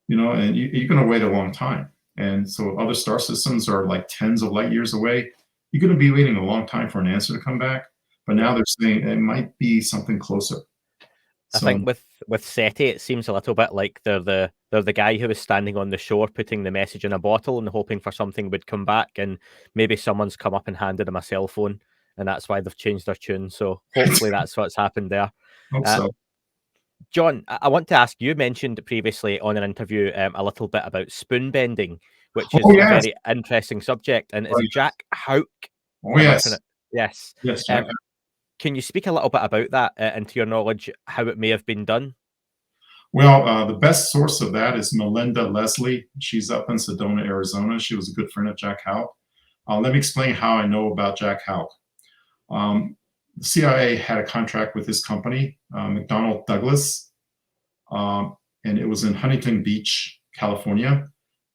and you're going to wait a long time. And so other star systems are like tens of light years away. You're going to be waiting a long time for an answer to come back. But now they're saying it might be something closer. I So, think with SETI, it seems a little bit like they're the guy who was standing on the shore putting the message in a bottle and hoping for something would come back, and maybe someone's come up and handed him a cell phone, and that's why they've changed their tune. So hopefully that's what's happened there. hope Uh, so. John, I want to ask, you mentioned previously on an interview a little bit about spoon bending, which is Oh, a yes. very interesting subject. And is Oh, it Jack Houck? Oh, Am I yes. Yes. Yes, Jack. Can you speak a little bit about that and to your knowledge, how it may have been done? Well, the best source of that is Melinda Leslie. She's up in Sedona, Arizona. She was a good friend of Jack Houck. Let me explain how I know about Jack Houck. The CIA had a contract with this company, McDonnell Douglas, and it was in Huntington Beach, California,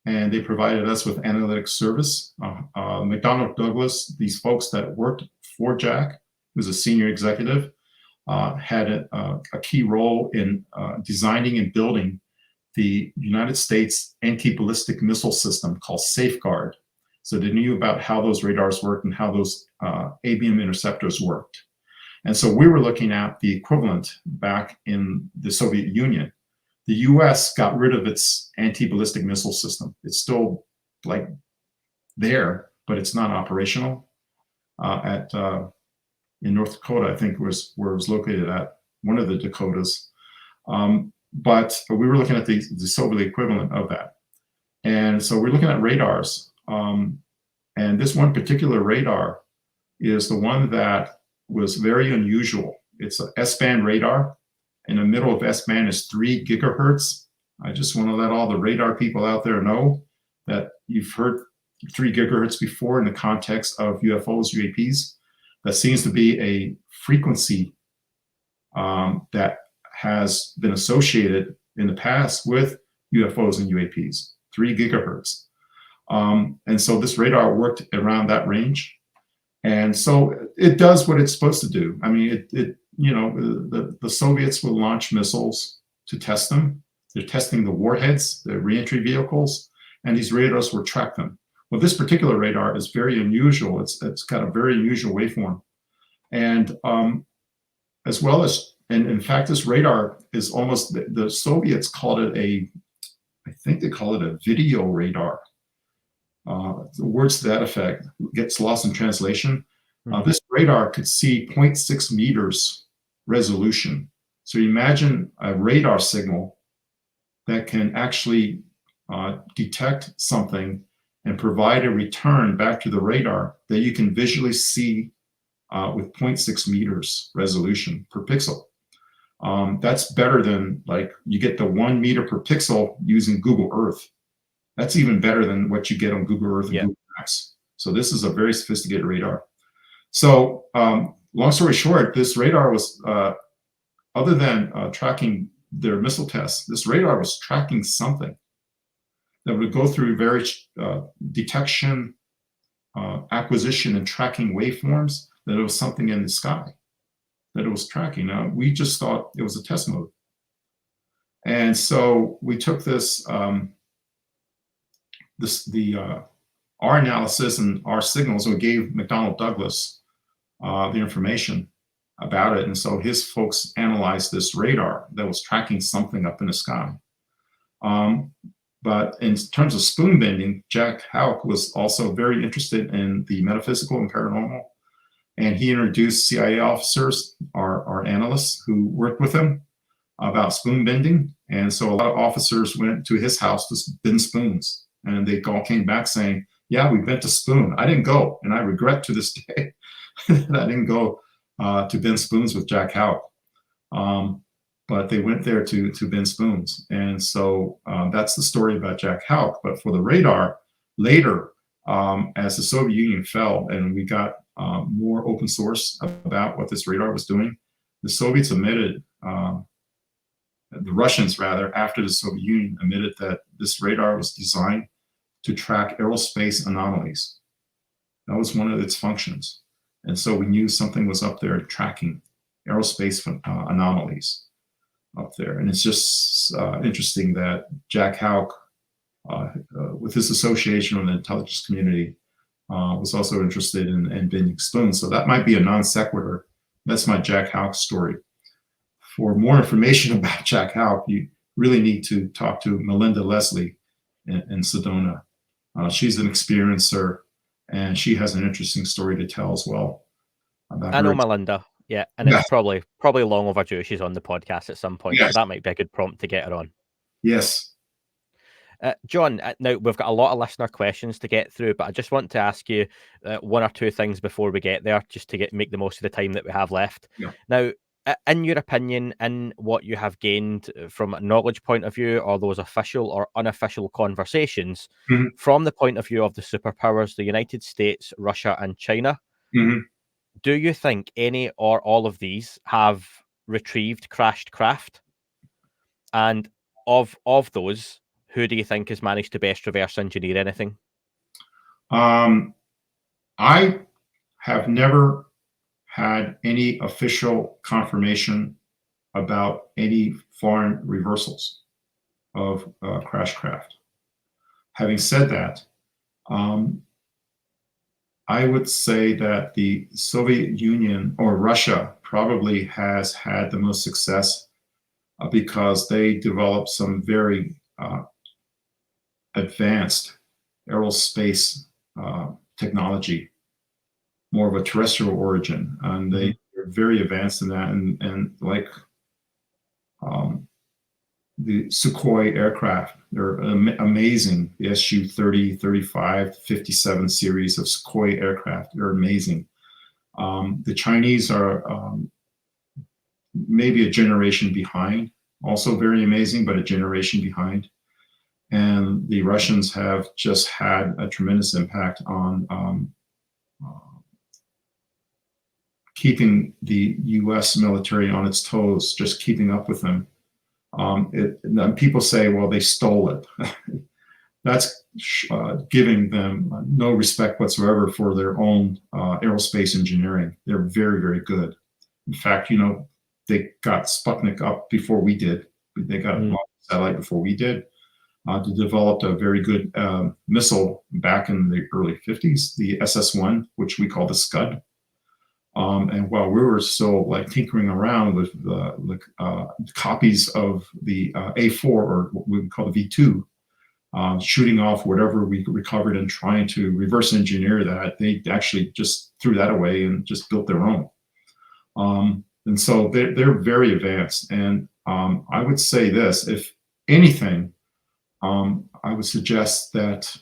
and they provided us with analytic service. McDonnell Douglas, these folks that worked for Jack, who's a senior executive, had a key role in designing and building the United States anti-ballistic missile system called Safeguard. So they knew about how those radars worked and how those ABM interceptors worked. And so we were looking at the equivalent back in the Soviet Union. The US got rid of its anti-ballistic missile system. It's still like there, but it's not operational. In North Dakota, I think was where it was located at, one of the Dakotas. But we were looking at the Soviet equivalent of that. And so we're looking at radars. And this one particular radar is the one that was very unusual. It's an S-band radar. In the middle of S-band is 3 gigahertz. I just want to let all the radar people out there know that you've heard 3 gigahertz before in the context of UFOs, UAPs. That seems to be a frequency that has been associated in the past with UFOs and UAPs, 3 gigahertz. And so this radar worked around that range. And so it does what it's supposed to do. I mean, the Soviets will launch missiles to test them. They're testing the warheads, the reentry vehicles, and these radars will track them. Well, this particular radar is very unusual. It's got a very unusual waveform. And as well as, and in fact, this radar is almost, the Soviets called it I think they call it a video radar. The words to that effect gets lost in translation. This radar could see 0.6 meters resolution. So imagine a radar signal that can actually detect something and provide a return back to the radar that you can visually see with 0.6 meters resolution per pixel. That's better than, like, you get the 1 meter per pixel using Google Earth. That's even better than what you get on Google Earth and Google Maps. So this is a very sophisticated radar. So long story short, this radar was, other than tracking their missile tests, this radar was tracking something that would go through various detection, acquisition, and tracking waveforms, that it was something in the sky that it was tracking. Now, we just thought it was a test mode. And so we took this, our analysis and our signals, and we gave McDonnell Douglas the information about it. And so his folks analyzed this radar that was tracking something up in the sky. But in terms of spoon bending, Jack Houck was also very interested in the metaphysical and paranormal. And he introduced CIA officers, our analysts who worked with him, about spoon bending. And so a lot of officers went to his house to bend spoons. And they all came back saying, yeah, we bent a spoon. I didn't go. And I regret to this day that I didn't go to bend spoons with Jack Houck. But they went there to bend spoons. And so that's the story about Jack Houck. But for the radar, later, as the Soviet Union fell and we got more open source about what this radar was doing, the Soviets admitted, the Russians rather, after the Soviet Union admitted that this radar was designed to track aerospace anomalies. That was one of its functions. And so we knew something was up there tracking aerospace anomalies up there. And it's just interesting that Jack Houck, with his association with the intelligence community, was also interested in bending spoons. So that might be a non sequitur. That's my Jack Houck story. For more information about Jack Houck, you really need to talk to Melinda Leslie in Sedona. She's an experiencer, and she has an interesting story to tell as well. I know Melinda, yeah, and it's probably long overdue. She's on the podcast at some point, so that might be a good prompt to get her on. Yes. John, now we've got a lot of listener questions to get through, but I just want to ask you one or two things before we get there, just to make the most of the time that we have left. Yeah. Now, in your opinion, in what you have gained from a knowledge point of view, or those official or unofficial conversations, from the point of view of the superpowers, the United States, Russia, and China, do you think any or all of these have retrieved crashed craft? And of those, who do you think has managed to best reverse engineer anything? I have never had any official confirmation about any foreign reversals of crash craft. Having said that, I would say that the Soviet Union or Russia probably has had the most success because they developed some very advanced aerospace technology, more of a terrestrial origin, and they're very advanced in that. And like the Sukhoi aircraft, they're amazing. The Su-30, 35, 57 series of Sukhoi aircraft, they're amazing. The Chinese are maybe a generation behind, also very amazing, but a generation behind. And the Russians have just had a tremendous impact on keeping the U.S. military on its toes, just keeping up with them. People say, well, they stole it. That's giving them no respect whatsoever for their own aerospace engineering. They're very, very good. In fact, they got Sputnik up before we did. They got a satellite before we did. They developed a very good missile back in the early 50s, the SS-1, which we call the Scud. And while we were still tinkering around with the copies of the A4, or what we call the V2, shooting off whatever we recovered and trying to reverse engineer that, they actually just threw that away and just built their own. And so they're very advanced. And I would say this, if anything, I would suggest that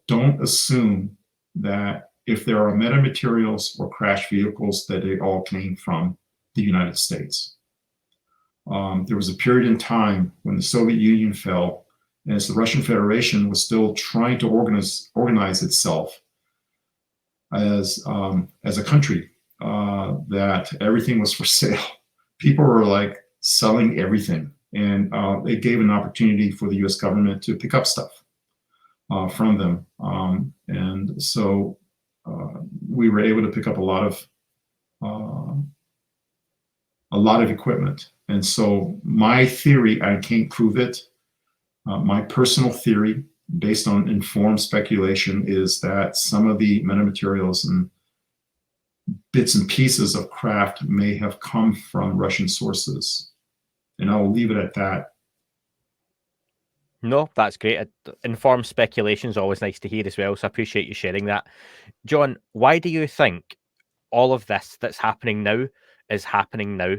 don't assume that if there are metamaterials or crash vehicles, that they all came from the United States. There was a period in time when the Soviet Union fell, and as the Russian Federation was still trying to organize itself as a country, that everything was for sale. People were selling everything, and it gave an opportunity for the U.S. government to pick up stuff from them, and so we were able to pick up a lot of equipment. And so my theory, I can't prove it, my personal theory, based on informed speculation, is that some of the metamaterials and bits and pieces of craft may have come from Russian sources. And I will leave it at that. No, that's great. Informed speculation is always nice to hear as well, so I appreciate you sharing that. John, why do you think all of this that's happening now is happening now?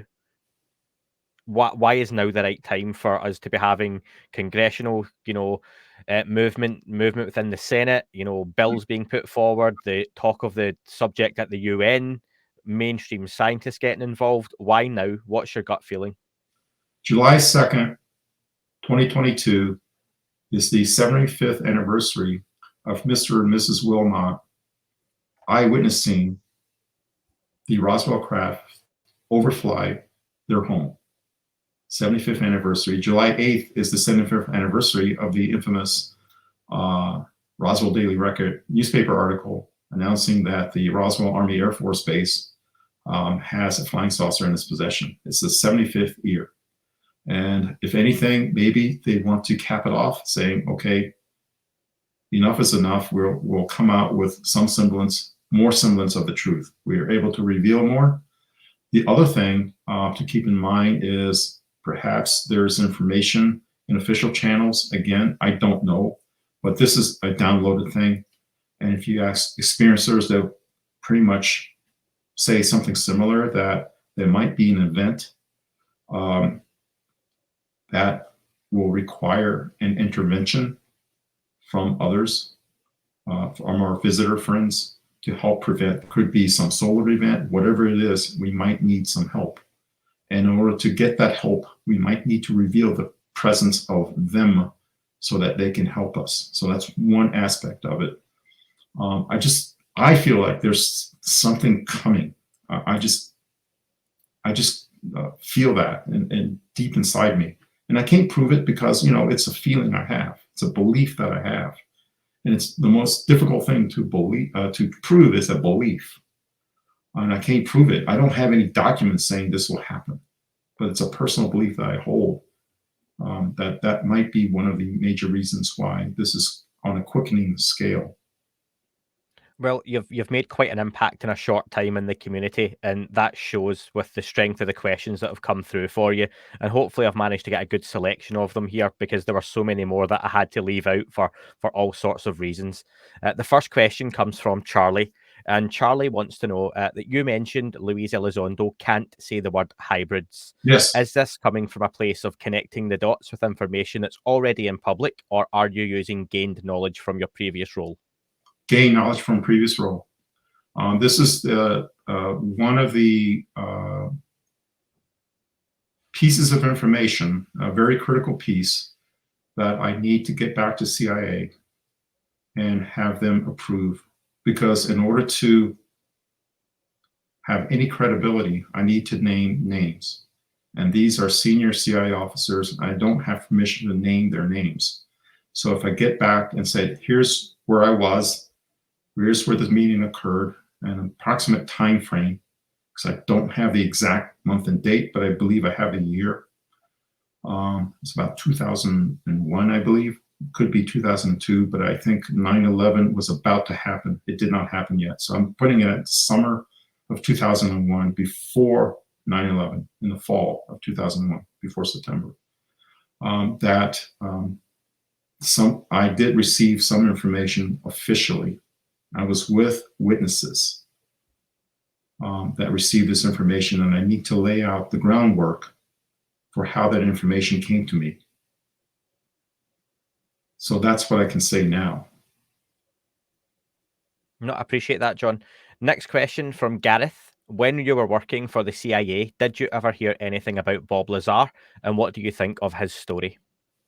Why is now the right time for us to be having congressional, movement within the Senate, bills being put forward, the talk of the subject at the UN, mainstream scientists getting involved? Why now? What's your gut feeling? July 2nd, 2022 is the 75th anniversary of Mr. and Mrs. Wilmot eyewitnessing the Roswell craft overfly their home. 75th anniversary. July 8th is the 75th anniversary of the infamous Roswell Daily Record newspaper article announcing that the Roswell Army Air Force Base has a flying saucer in its possession. It's the 75th year. And if anything, maybe they want to cap it off, saying, okay, enough is enough. We'll come out with some semblance, more semblance of the truth. We are able to reveal more. The other thing to keep in mind is perhaps there's information in official channels. Again, I don't know, but this is a downloaded thing. And if you ask experiencers, they'll pretty much say something similar, that there might be an event that will require an intervention from others, from our visitor friends, to help prevent. Could be some solar event, whatever it is, we might need some help. And in order to get that help, we might need to reveal the presence of them so that they can help us. So that's one aspect of it. I feel like there's something coming. I just feel that and deep inside me. And I can't prove it because, it's a feeling I have. It's a belief that I have. And it's the most difficult thing to believe, to prove is a belief. And I can't prove it. I don't have any documents saying this will happen, but it's a personal belief that I hold. That might be one of the major reasons why this is on a quickening scale. Well, you've made quite an impact in a short time in the community, and that shows with the strength of the questions that have come through for you. And hopefully I've managed to get a good selection of them here, because there were so many more that I had to leave out for all sorts of reasons. The first question comes from Charlie, and Charlie wants to know that you mentioned Luis Elizondo can't say the word hybrids. Yes. Is this coming from a place of connecting the dots with information that's already in public, or are you using gained knowledge from your previous role? Gain knowledge from previous role. This is one of the pieces of information, a very critical piece, that I need to get back to CIA and have them approve. Because in order to have any credibility, I need to name names. And these are senior CIA officers. I don't have permission to name their names. So if I get back and say, here's where I was, here's where this meeting occurred, an approximate time frame, because I don't have the exact month and date, but I believe I have a year. It's about 2001, I believe. Could be 2002, but I think 9/11 was about to happen. It did not happen yet. So I'm putting it at summer of 2001, before 9/11, in the fall of 2001, before September. I did receive some information officially. I was with witnesses that received this information, and I need to lay out the groundwork for how that information came to me. So that's what I can say now. No, I appreciate that, John. Next question from Gareth. When you were working for the CIA, did you ever hear anything about Bob Lazar, and what do you think of his story?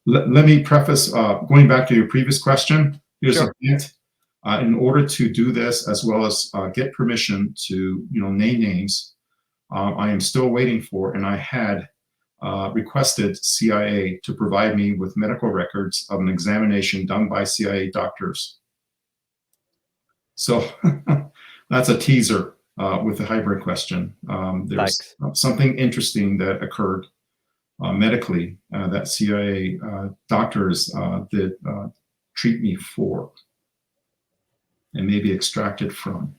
Let me preface, going back to your previous question, here's a hint. In order to do this, as well as get permission to name names, I am still waiting for, and I had requested CIA to provide me with medical records of an examination done by CIA doctors. So that's a teaser with the hybrid question. There's something interesting that occurred medically that CIA doctors did treat me for and maybe extracted from.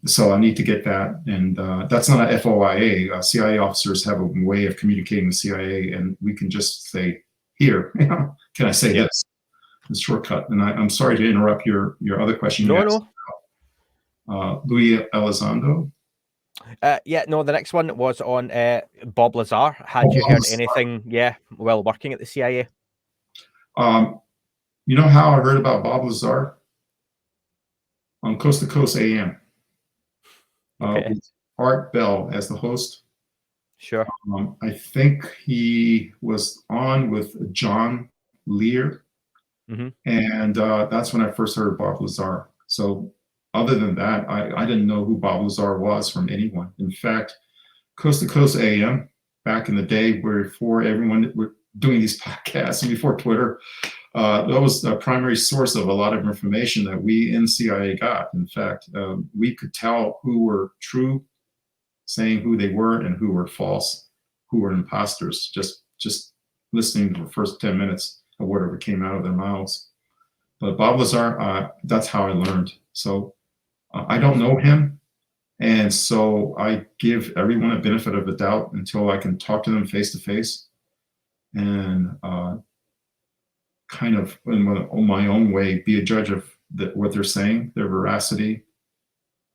So I need to get that, and that's not a FOIA. CIA officers have a way of communicating with CIA, and we can just say, here, can I say this? The shortcut. And I'm sorry to interrupt your other question. No. Luis Elizondo? The next one was on Bob Lazar. Had you heard anything, while working at the CIA? You know how I heard about Bob Lazar? On Coast to Coast AM. With Art Bell as the host. Sure. I think he was on with John Lear. Mm-hmm. And that's when I first heard Bob Lazar. So other than that, I didn't know who Bob Lazar was from anyone. In fact, Coast to Coast AM back in the day, before everyone were doing these podcasts and before Twitter. That was the primary source of a lot of information that we in CIA got. In fact, we could tell who were true, saying who they were, and who were false, who were imposters, just listening to the first 10 minutes of whatever came out of their mouths. But Bob Lazar, that's how I learned. So I don't know him. And so I give everyone a benefit of the doubt until I can talk to them face to face and kind of in my own way be a judge of what they're saying, their veracity.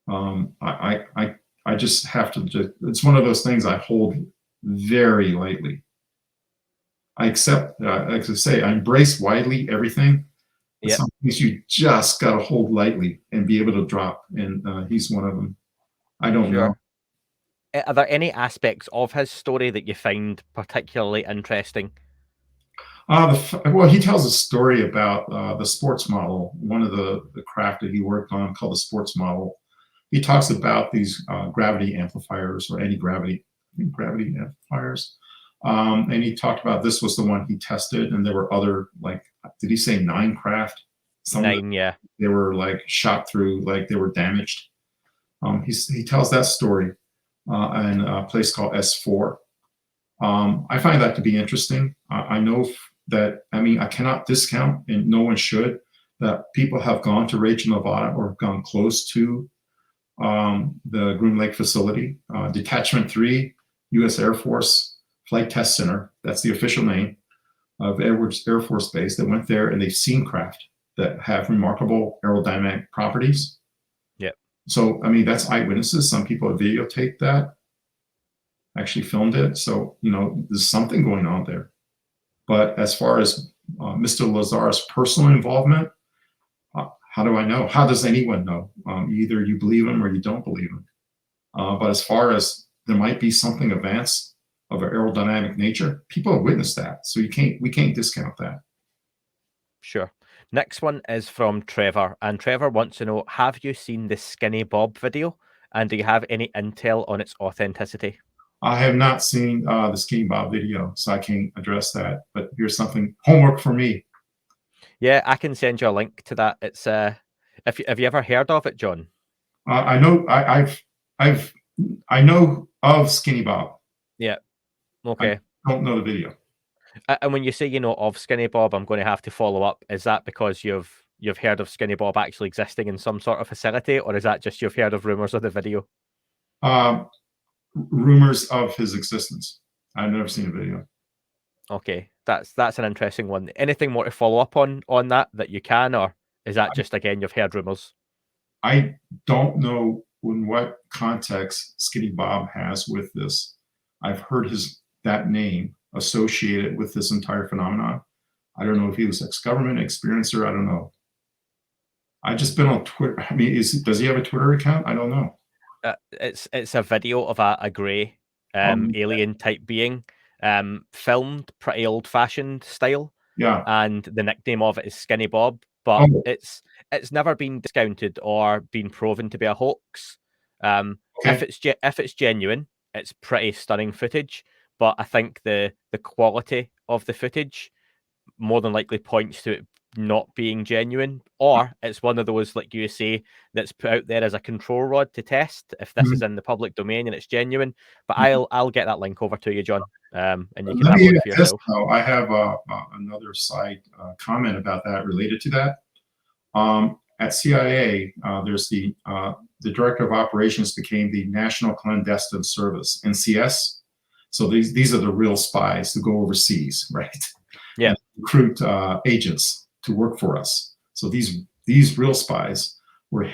I just have to, it's one of those things I hold very lightly. I accept, like I say, I embrace widely everything. Yep. Some things you just got to hold lightly and be able to drop. And he's one of them. I don't know. Are there any aspects of his story that you find particularly interesting? Well, he tells a story about the sports model, one of the craft that he worked on called the sports model. He talks about these gravity amplifiers or anti-gravity, I think gravity amplifiers. And he talked about this was the one he tested, and there were other, like, did he say 9 craft? Nine, yeah. They were like shot through, like they were damaged. He tells that story in a place called S4. I find that to be interesting. I know that, I mean, I cannot discount, and no one should, that people have gone to Rachel, Nevada, or have gone close to the Groom Lake facility. Detachment 3, U.S. Air Force Flight Test Center, that's the official name of Edwards Air Force Base, that went there and they've seen craft that have remarkable aerodynamic properties. Yep. So, I mean, that's eyewitnesses. Some people have videotaped that, actually filmed it. So, you know, there's something going on there. But as far as Mr. Lazar's personal involvement, how do I know? How does anyone know? Either you believe him or you don't believe him. But as far as there might be something advanced of an aerodynamic nature, people have witnessed that. So we can't discount that. Sure. Next one is from Trevor, and Trevor wants to know, have you seen the Skinny Bob video, and do you have any intel on its authenticity? I have not seen the Skinny Bob video, so I can't address that. But here's something, homework for me. Yeah, I can send you a link to that. It's have you ever heard of it, John? I know I know of Skinny Bob. Yeah. Okay. I don't know the video. And when you say you know of Skinny Bob, I'm going to have to follow up. Is that because you've heard of Skinny Bob actually existing in some sort of facility, or is that just you've heard of rumors of the video? Rumors of his existence. I've never seen a video. Okay, that's an interesting one. Anything more to follow up on that you can, or is that just, again, you've heard rumors? I don't know in what context Skinny Bob has with this. I've heard that name associated with this entire phenomenon. I don't know if he was ex-government experiencer. I don't know. I've just been on Twitter. I mean, does he have a Twitter account? I don't know. It's a video of a grey alien type being, filmed pretty old-fashioned style. Yeah. And the nickname of it is Skinny Bob, but it's never been discounted or been proven to be a hoax. Okay. If it's genuine, it's pretty stunning footage. But I think the quality of the footage more than likely points to it not being genuine, or it's one of those, like you say, that's put out there as a control rod to test if this is in the public domain and it's genuine. But I'll get that link over to you, John, and you can have a look for yourself. I have another side comment about that related to that. At CIA, there's the Director of Operations became the National Clandestine Service, NCS. So these are the real spies who go overseas, right? Yeah. And recruit agents to work for us. So these real spies were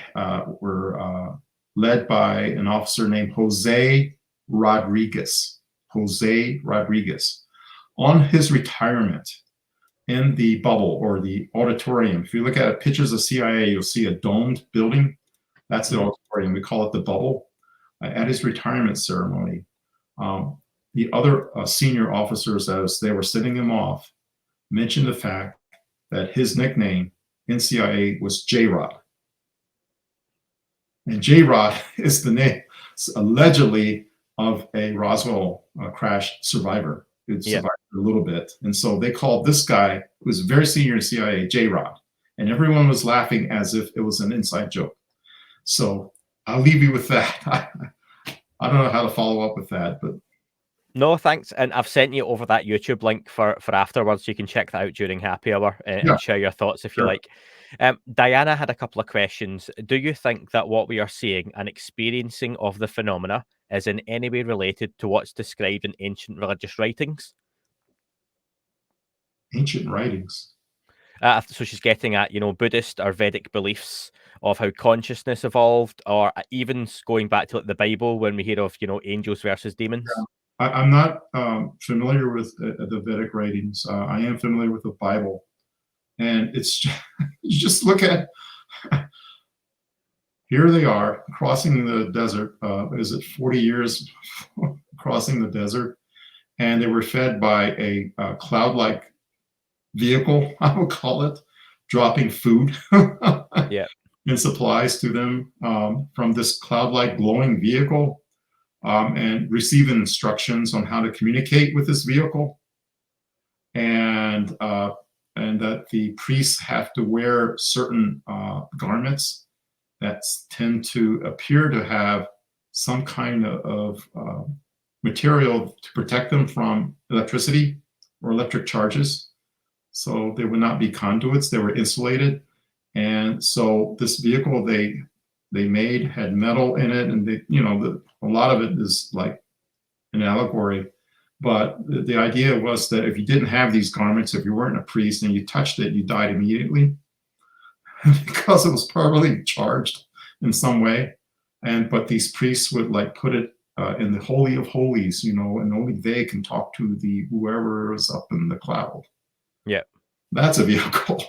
led by an officer named Jose Rodriguez. Jose Rodriguez. On his retirement, in the bubble or the auditorium, if you look at pictures of CIA, you'll see a domed building. That's the auditorium. We call it the bubble. At his retirement ceremony, the other senior officers, as they were sending him off, mentioned the fact that his nickname in CIA was J-Rod. And J-Rod is the name, allegedly, of a Roswell crash survivor. It Yeah. survived a little bit. And so they called this guy, who was very senior in CIA, J-Rod. And everyone was laughing as if it was an inside joke. So I'll leave you with that. I don't know how to follow up with that, but No, thanks. And I've sent you over that YouTube link for afterwards. You can check that out during happy hour yeah, and share your thoughts if you sure. like. Diana had a couple of questions. Do you think that what we are seeing and experiencing of the phenomena is in any way related to what's described in ancient religious writings? Ancient writings. So she's getting at, Buddhist or Vedic beliefs of how consciousness evolved, or even going back to like the Bible when we hear of, angels versus demons. I'm not familiar with the Vedic writings. I am familiar with the Bible. And it's just, you just look at, here they are crossing the desert. Is it 40 years crossing the desert? And they were fed by a cloud-like vehicle, I would call it, dropping food Yeah. and supplies to them from this cloud-like glowing vehicle, and receiving instructions on how to communicate with this vehicle. And that the priests have to wear certain garments that tend to appear to have some kind of material to protect them from electricity or electric charges. So they would not be conduits, they were insulated. And so this vehicle they made had metal in it, and they, a lot of it is like an allegory. But the idea was that if you didn't have these garments, if you weren't a priest and you touched it, you died immediately because it was probably charged in some way. But these priests would like put it in the Holy of Holies, and only they can talk to the whoever is up in the cloud. Yeah. That's a vehicle.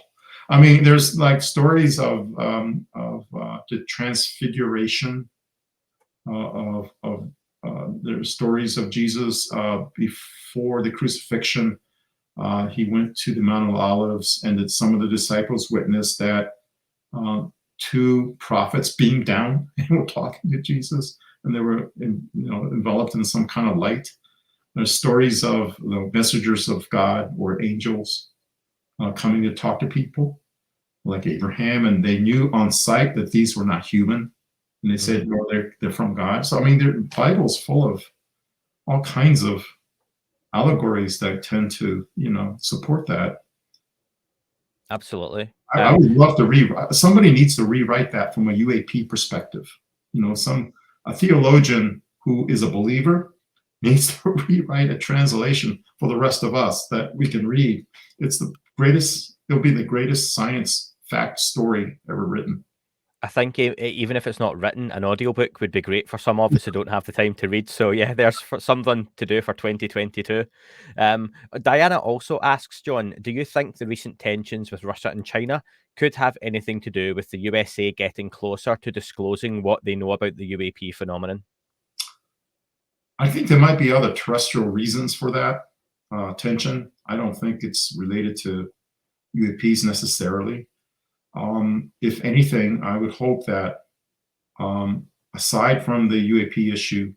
I mean, there's like stories of the transfiguration there's stories of Jesus before the crucifixion. He went to the Mount of Olives, and that some of the disciples witnessed that two prophets beamed down and were talking to Jesus, and they were enveloped in some kind of light. There's stories of the messengers of God or angels coming to talk to people like Abraham, and they knew on sight that these were not human. And they said, no, they're from God. So, I mean, the Bible's full of all kinds of allegories that tend to, support that. Absolutely. I would love to rewrite. Somebody needs to rewrite that from a UAP perspective. A theologian who is a believer needs to rewrite a translation for the rest of us that we can read. It'll be the greatest science fact story ever written. I think even if it's not written, an audiobook would be great for some of us who don't have the time to read. So yeah, there's something to do for 2022. Diana also asks, John, do you think the recent tensions with Russia and China could have anything to do with the USA getting closer to disclosing what they know about the UAP phenomenon? I think there might be other terrestrial reasons for that tension. I don't think it's related to UAPs necessarily. If anything, I would hope that aside from the UAP issue,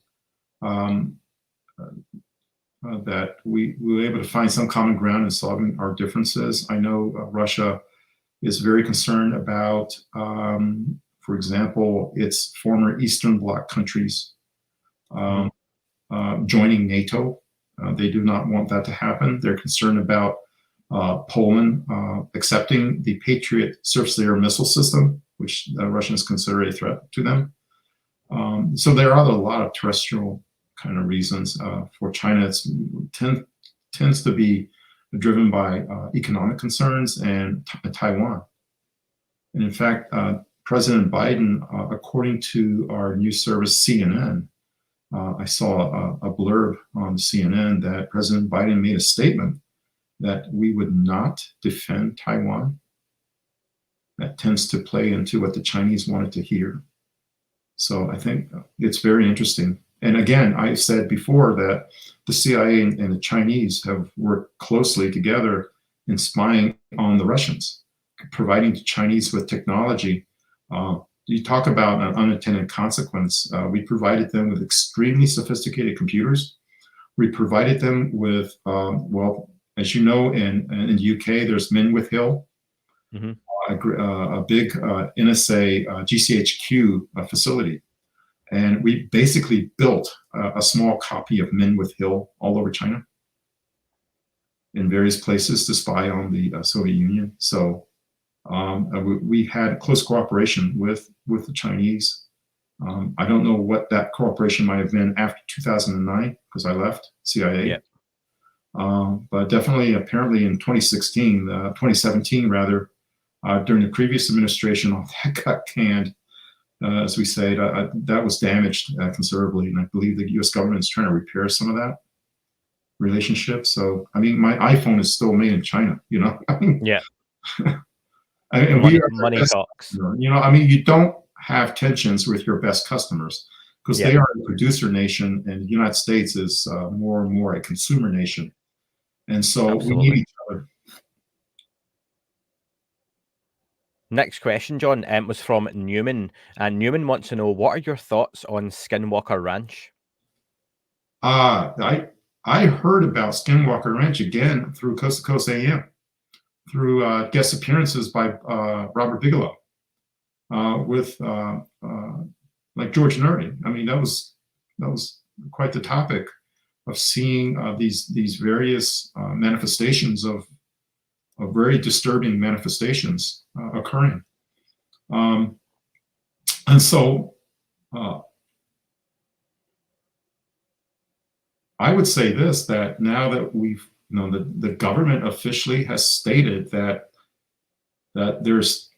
that we were able to find some common ground in solving our differences. I know Russia is very concerned about, for example, its former Eastern Bloc countries joining NATO. They do not want that to happen. They're concerned about Poland accepting the Patriot surface-to-air missile system, which the Russians consider a threat to them. So there are a lot of terrestrial kind of reasons. For China, it tends to be driven by economic concerns and Taiwan. And in fact, President Biden, according to our news service CNN, I saw a blurb on CNN that President Biden made a statement that we would not defend Taiwan. That tends to play into what the Chinese wanted to hear. So I think it's very interesting. And again, I said before that the CIA and the Chinese have worked closely together in spying on the Russians, providing the Chinese with technology, you talk about an unintended consequence. We provided them with extremely sophisticated computers. We provided them with, well, as you know, in the UK, there's Menwith Hill, Mm-hmm. a big NSA GCHQ facility. And we basically built a small copy of Menwith Hill all over China in various places to spy on the Soviet Union. So we had close cooperation with the Chinese. I don't know what that cooperation might have been after 2009, because I left CIA. Yeah. But definitely, apparently in 2017 rather, during the previous administration, all that got canned, as we say, that was damaged considerably. And I believe the US government is trying to repair some of that relationship. So, I mean, my iPhone is still made in China, you know? I mean, Yeah. and money talks. You know, I mean, you don't have tensions with your best customers because they are a producer nation, and the United States is more and more a consumer nation. And so we need each other. Next question, John, was from Newman, and Newman wants to know, what are your thoughts on Skinwalker Ranch? I heard about Skinwalker Ranch again through Coast to Coast AM, through guest appearances by Robert Bigelow with like George Nuri. I mean, that was quite the topic of seeing these various manifestations of very disturbing manifestations occurring. And so I would say this, that now that we've, you know, the government officially has stated that there's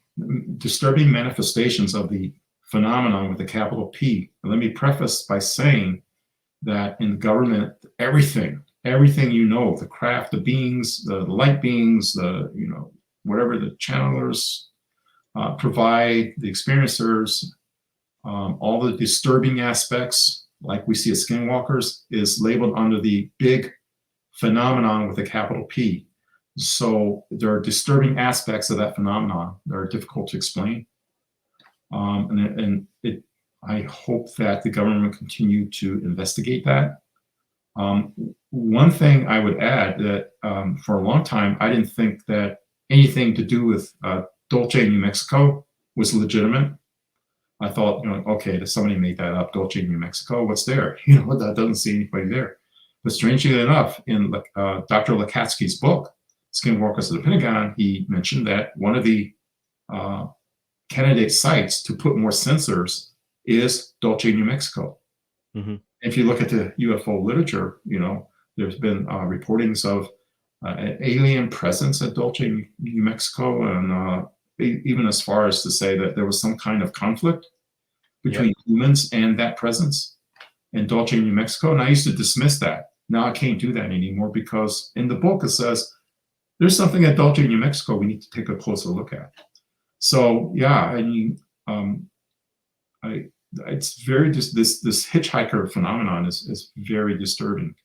disturbing manifestations of the phenomenon with a capital P. And let me preface by saying that in government, everything you know, the craft, the beings, the light beings, the, you know, whatever the channelers provide, the experiencers, all the disturbing aspects, like we see as skinwalkers, is labeled under the big phenomenon with a capital P. So there are disturbing aspects of that phenomenon that are difficult to explain. I hope that the government will continue to investigate that. One thing I would add that for a long time, I didn't think that anything to do with Dulce, New Mexico was legitimate. I thought, you know, okay, somebody made that up, Dulce, New Mexico, what's there? You know, that doesn't see anybody there. But strangely enough, in Dr. Lakatsky's book, Skinwalkers of the Pentagon, he mentioned that one of the candidate sites to put more sensors is Dulce, New Mexico. Mm-hmm. If you look at the UFO literature, you know, there's been reportings of an alien presence at Dulce, New Mexico, and even as far as to say that there was some kind of conflict between humans and that presence in Dulce, New Mexico. And I used to dismiss that. Now I can't do that anymore, because in the book it says there's something at Dulce, New Mexico we need to take a closer look at. So yeah, I mean, it's very this hitchhiker phenomenon is very disturbing.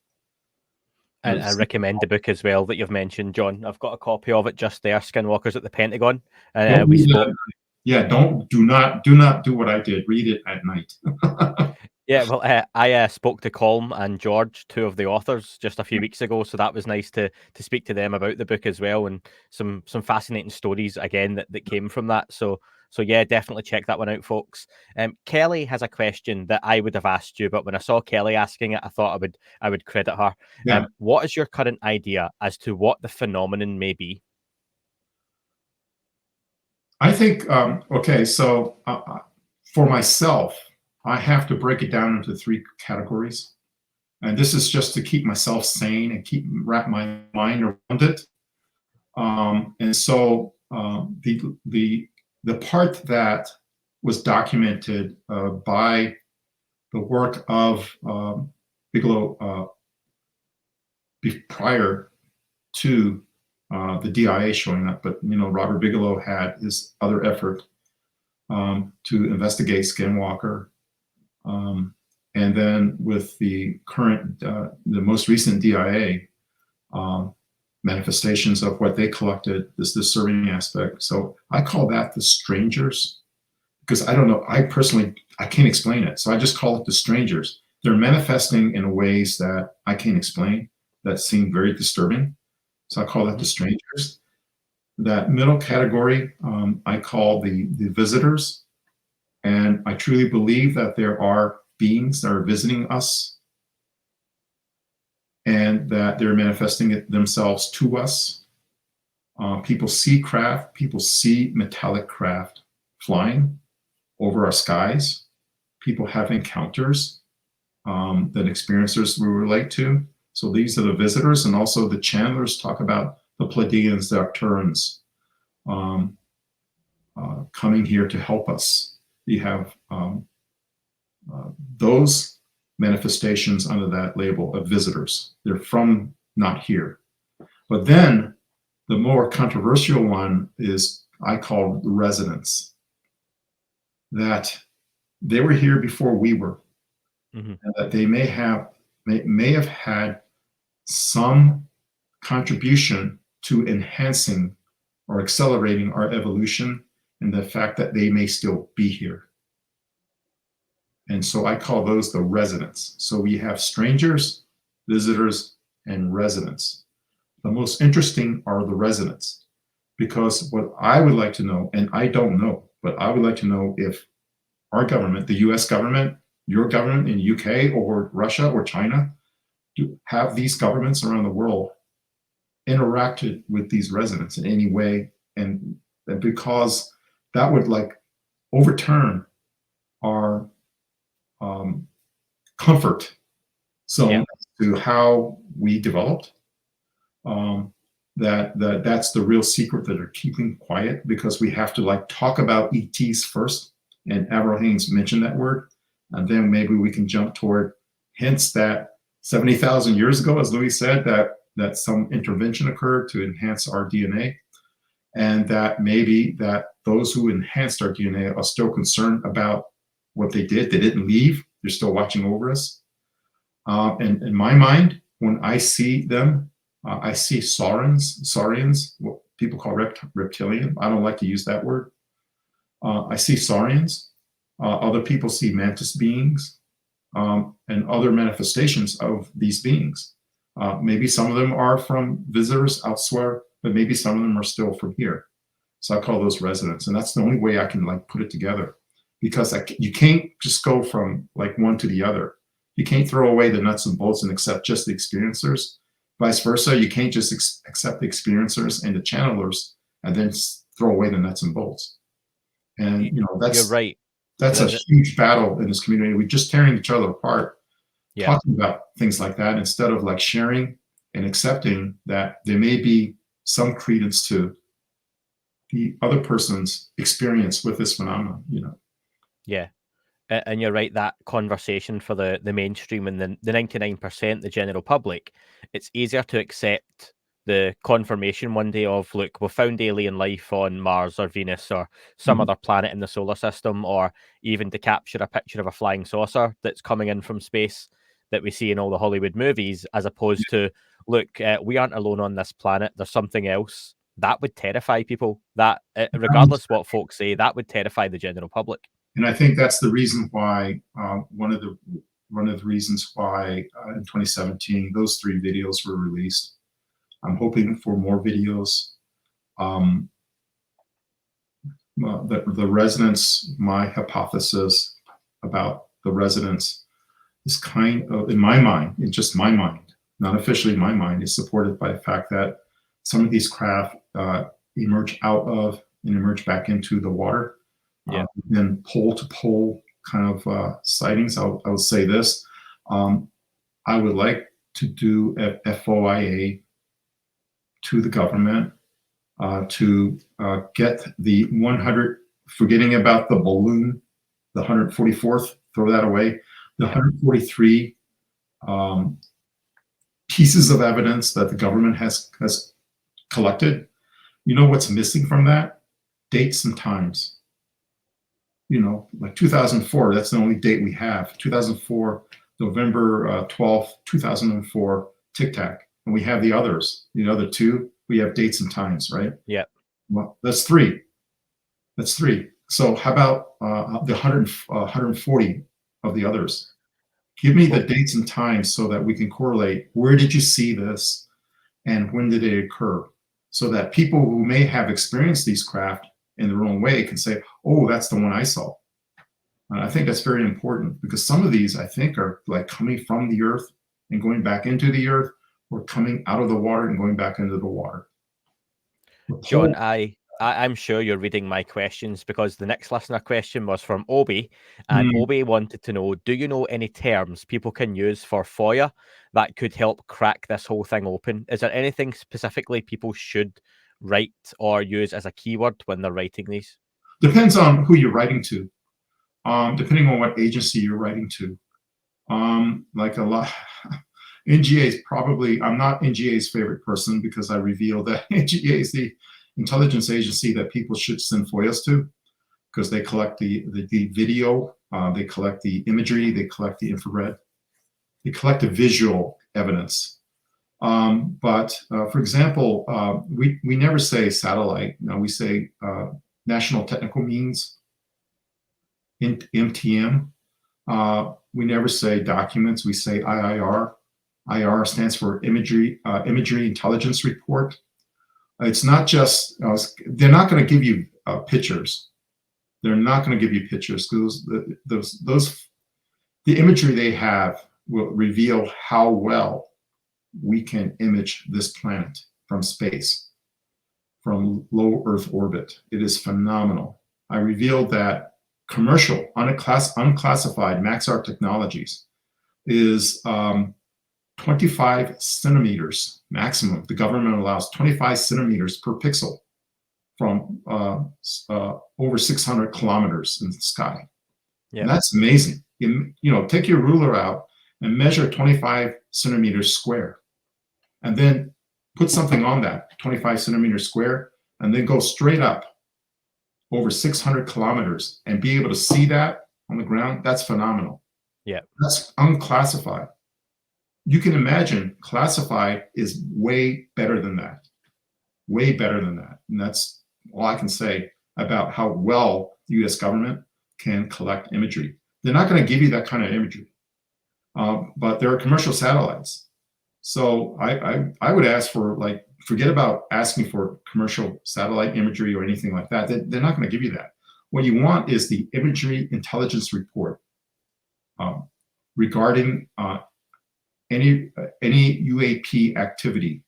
And I recommend the book as well that you've mentioned, John. I've got a copy of it just there, Skinwalkers at the Pentagon. And we spoke. Yeah, do not do what I did. Read it at night. Yeah, well, I spoke to Colm and George, two of the authors, just a few weeks ago. So that was nice to speak to them about the book as well, and some fascinating stories again that came from that. So yeah, definitely check that one out, folks. Kelly has a question that I would have asked you, but when I saw Kelly asking it, I thought I would credit her. Yeah. What is your current idea as to what the phenomenon may be? I think okay, so for myself, I have to break it down into 3 categories, and this is just to keep myself sane and wrap my mind around it. And so the part that was documented by the work of Bigelow prior to the DIA showing up, but you know, Robert Bigelow had his other effort to investigate Skinwalker, and then with the current, the most recent DIA manifestations of what they collected, this disturbing aspect. So I call that the strangers, because I don't know, I can't explain it. So I just call it the strangers. They're manifesting in ways that I can't explain, that seem very disturbing. So I call that the strangers. That middle category, I call the visitors. And I truly believe that there are beings that are visiting us and that they're manifesting it themselves to us. People see craft, people see metallic craft flying over our skies. People have encounters that experiencers will relate to. So these are the visitors, and also the channelers talk about the Pleiadians, the Arcturians, coming here to help us. You have those manifestations under that label of visitors. They're from not here. But then the more controversial one is, I call the residents, that they were here before we were, and that they may have had some contribution to enhancing or accelerating our evolution, and the fact that they may still be here. And so I call those the residents. So we have strangers, visitors, and residents. The most interesting are the residents, because what I would like to know, and I don't know, but I would like to know if our government, the US government, your government in UK or Russia or China, have these governments around the world interacted with these residents in any way, and because that would like overturn our comfort zone to how we developed. That's the real secret that they're keeping quiet, because we have to like talk about ETs first, and Avril Haines mentioned that word, and then maybe we can jump toward hints that 70,000 years ago, as Louis said, that some intervention occurred to enhance our DNA, and that maybe that those who enhanced our DNA are still concerned about what they did. They didn't leave. They're still watching over us. And in my mind, when I see them, I see saurians, what people call reptilian. I don't like to use that word. I see saurians. Other people see mantis beings, and other manifestations of these beings. Maybe some of them are from visitors elsewhere, but maybe some of them are still from here. So I call those residents, and that's the only way I can like put it together, because you can't just go from like one to the other. You can't throw away the nuts and bolts and accept just the experiencers. Vice versa, you can't just accept the experiencers and the channelers and then throw away the nuts and bolts. And you know, that's You're right. That's a huge battle in this community. We're just tearing each other apart, talking about things like that, instead of like sharing and accepting that there may be some credence to the other person's experience with this phenomenon, you know. Yeah. And you're right, that conversation for the mainstream and the 99%, the general public, it's easier to accept the confirmation one day of, look, we found alien life on Mars or Venus or some other planet in the solar system, or even to capture a picture of a flying saucer that's coming in from space that we see in all the Hollywood movies, as opposed to, look, we aren't alone on this planet, there's something else. That would terrify people. That, regardless what folks say, that would terrify the general public. And I think that's the reason why, one of the reasons why in 2017 those 3 videos were released. I'm hoping for more videos. The resonance, my hypothesis about the resonance is kind of, in my mind, in just my mind, not officially my mind, is supported by the fact that some of these craft emerge out of and emerge back into the water. Then pole to pole kind of sightings. I would say this. I would like to do a FOIA to the government to get the 100, forgetting about the balloon, the 144th, throw that away, the 143 pieces of evidence that the government has collected. You know what's missing from that? Dates and times. You know, like 2004, that's the only date we have. 2004, November 12th, 2004, Tic Tac. And we have the others, the other 2, we have dates and times, right? Yeah. Well, that's 3. That's 3. So how about the 140 of the others? Give me the dates and times so that we can correlate. Where did you see this and when did it occur? So that people who may have experienced these craft in their own way can say, oh, that's the one I saw. And I think that's very important because some of these I think are like coming from the earth and going back into the earth, or coming out of the water and going back into the water. John, I'm sure you're reading my questions because the next listener question was from Obi, and Obi wanted to know, do you know any terms people can use for FOIA that could help crack this whole thing open? Is there anything specifically people should write or use as a keyword when they're writing these? Depends on who you're writing to, depending on what agency you're writing to. Like a lot, NGA is probably, I'm not NGA's favorite person because I revealed that NGA is the intelligence agency that people should send FOIAs to because they collect the video, they collect the imagery, they collect the infrared, they collect the visual evidence. But for example, we never say satellite. No, we say National Technical Means, MTM. We never say documents. We say IIR. IR stands for Imagery Intelligence Report. It's not just, they're not going to give you pictures. They're not going to give you pictures because the imagery they have will reveal how well we can image this planet from space, from low Earth orbit. It is phenomenal. I revealed that commercial, unclassified Maxar technologies is 25 centimeters maximum. The government allows 25 centimeters per pixel from over 600 kilometers in the sky. Yep. And that's amazing. You know, take your ruler out and measure 25 centimeters square, and then put something on that 25 centimeters square, and then go straight up over 600 kilometers and be able to see that on the ground. That's phenomenal. Yeah, that's unclassified. You can imagine classified is way better than that. Way better than that. And that's all I can say about how well the US government can collect imagery. They're not going to give you that kind of imagery, but there are commercial satellites. So I would ask for, like, forget about asking for commercial satellite imagery or anything like that. They're not going to give you that. What you want is the Imagery Intelligence Report regarding any UAP activity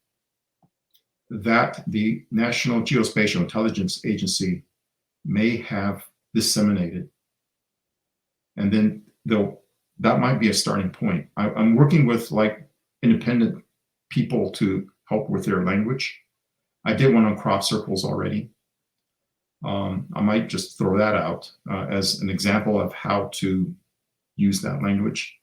that the National Geospatial Intelligence Agency may have disseminated. And then that might be a starting point. I'm working with like independent people to help with their language. I did one on crop circles already. I might just throw that out as an example of how to use that language.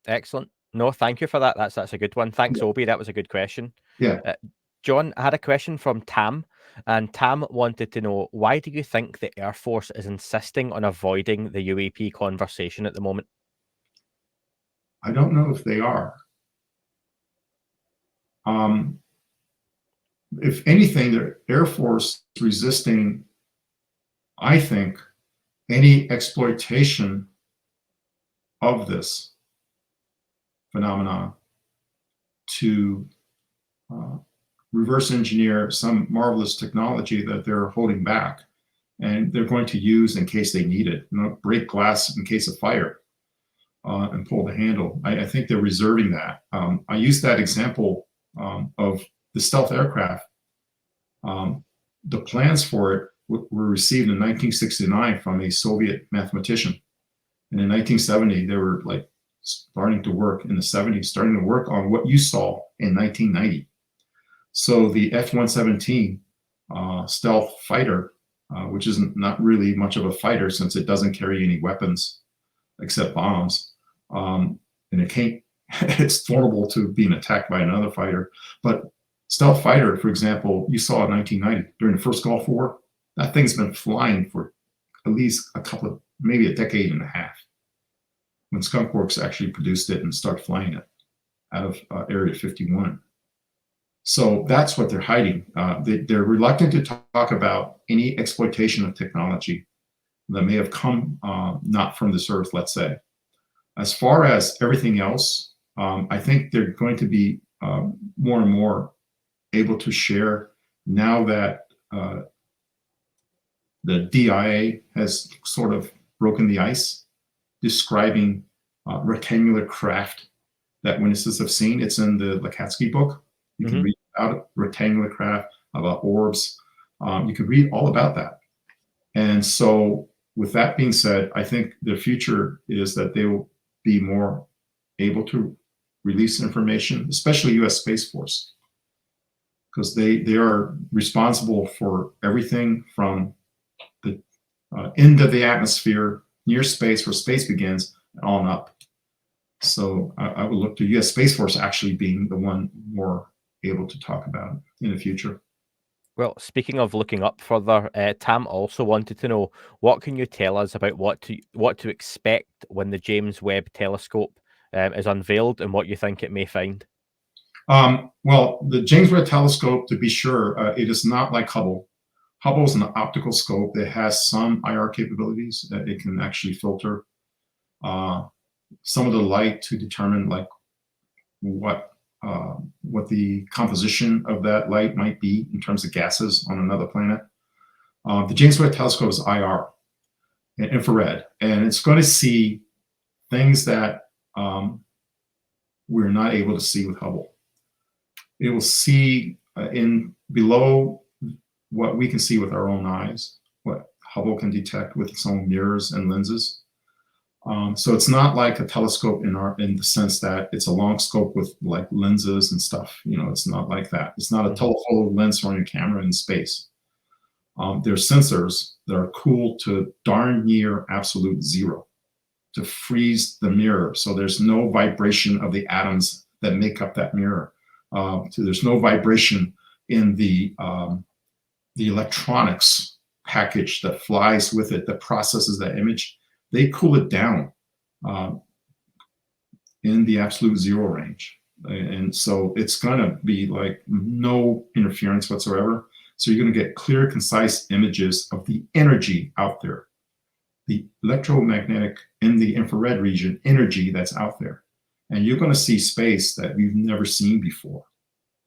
Excellent. No, thank you for that. That's a good one. Thanks, Obi. That was a good question. Yeah. John, I had a question from Tam, and Tam wanted to know, why do you think the Air Force is insisting on avoiding the UAP conversation at the moment? I don't know if they are. If anything, the Air Force is resisting, I think, any exploitation of this phenomenon to reverse engineer some marvelous technology that they're holding back, and they're going to use in case they need it. You know, break glass in case of fire and pull the handle. I think they're reserving that. I used that example of the stealth aircraft. The plans for it were received in 1969 from a Soviet mathematician. And in 1970, they were like starting to work in the 70s, starting to work on what you saw in 1990. So the F-117 stealth fighter, which is not really much of a fighter since it doesn't carry any weapons except bombs, and it can't, it's vulnerable to being attacked by another fighter. But stealth fighter, for example, you saw in 1990 during the first Gulf War, that thing's been flying for at least maybe a decade and a half, when Skunk Works actually produced it and started flying it out of Area 51. So that's what they're hiding. They're reluctant to talk about any exploitation of technology that may have come not from this earth, let's say. As far as everything else, I think they're going to be more and more able to share now that the DIA has sort of broken the ice, describing rectangular craft that witnesses have seen. It's in the Lakatsky book. You can read about rectangular craft, about orbs. You can read all about that. And so with that being said, I think the future is that they will be more able to release information, especially U.S. Space Force, because they are responsible for everything from the end of the atmosphere, near space, where space begins, and on up. So I would look to U.S. Space Force actually being the one more able to talk about it in the future. Well, speaking of looking up further, Tam also wanted to know, what can you tell us about what to expect when the James Webb Telescope is unveiled, and what you think it may find? Well, the James Webb Telescope, to be sure, it is not like Hubble. Hubble is an optical scope that has some IR capabilities that it can actually filter some of the light to determine like what the composition of that light might be in terms of gases on another planet. The James Webb Telescope is IR, infrared, and it's going to see things that we're not able to see with Hubble. It will see in below what we can see with our own eyes, what Hubble can detect with its own mirrors and lenses. So it's not like a telescope in the sense that it's a long scope with like lenses and stuff. You know, it's not like that. It's not a telephoto lens on your camera in space. There's sensors that are cooled to darn near absolute zero to freeze the mirror. So there's no vibration of the atoms that make up that mirror. So there's no vibration in the electronics package that flies with it, that processes that image. They cool it down in the absolute zero range. And so it's going to be like no interference whatsoever. So you're going to get clear, concise images of the energy out there, the electromagnetic in the infrared region energy that's out there. And you're going to see space that you've never seen before.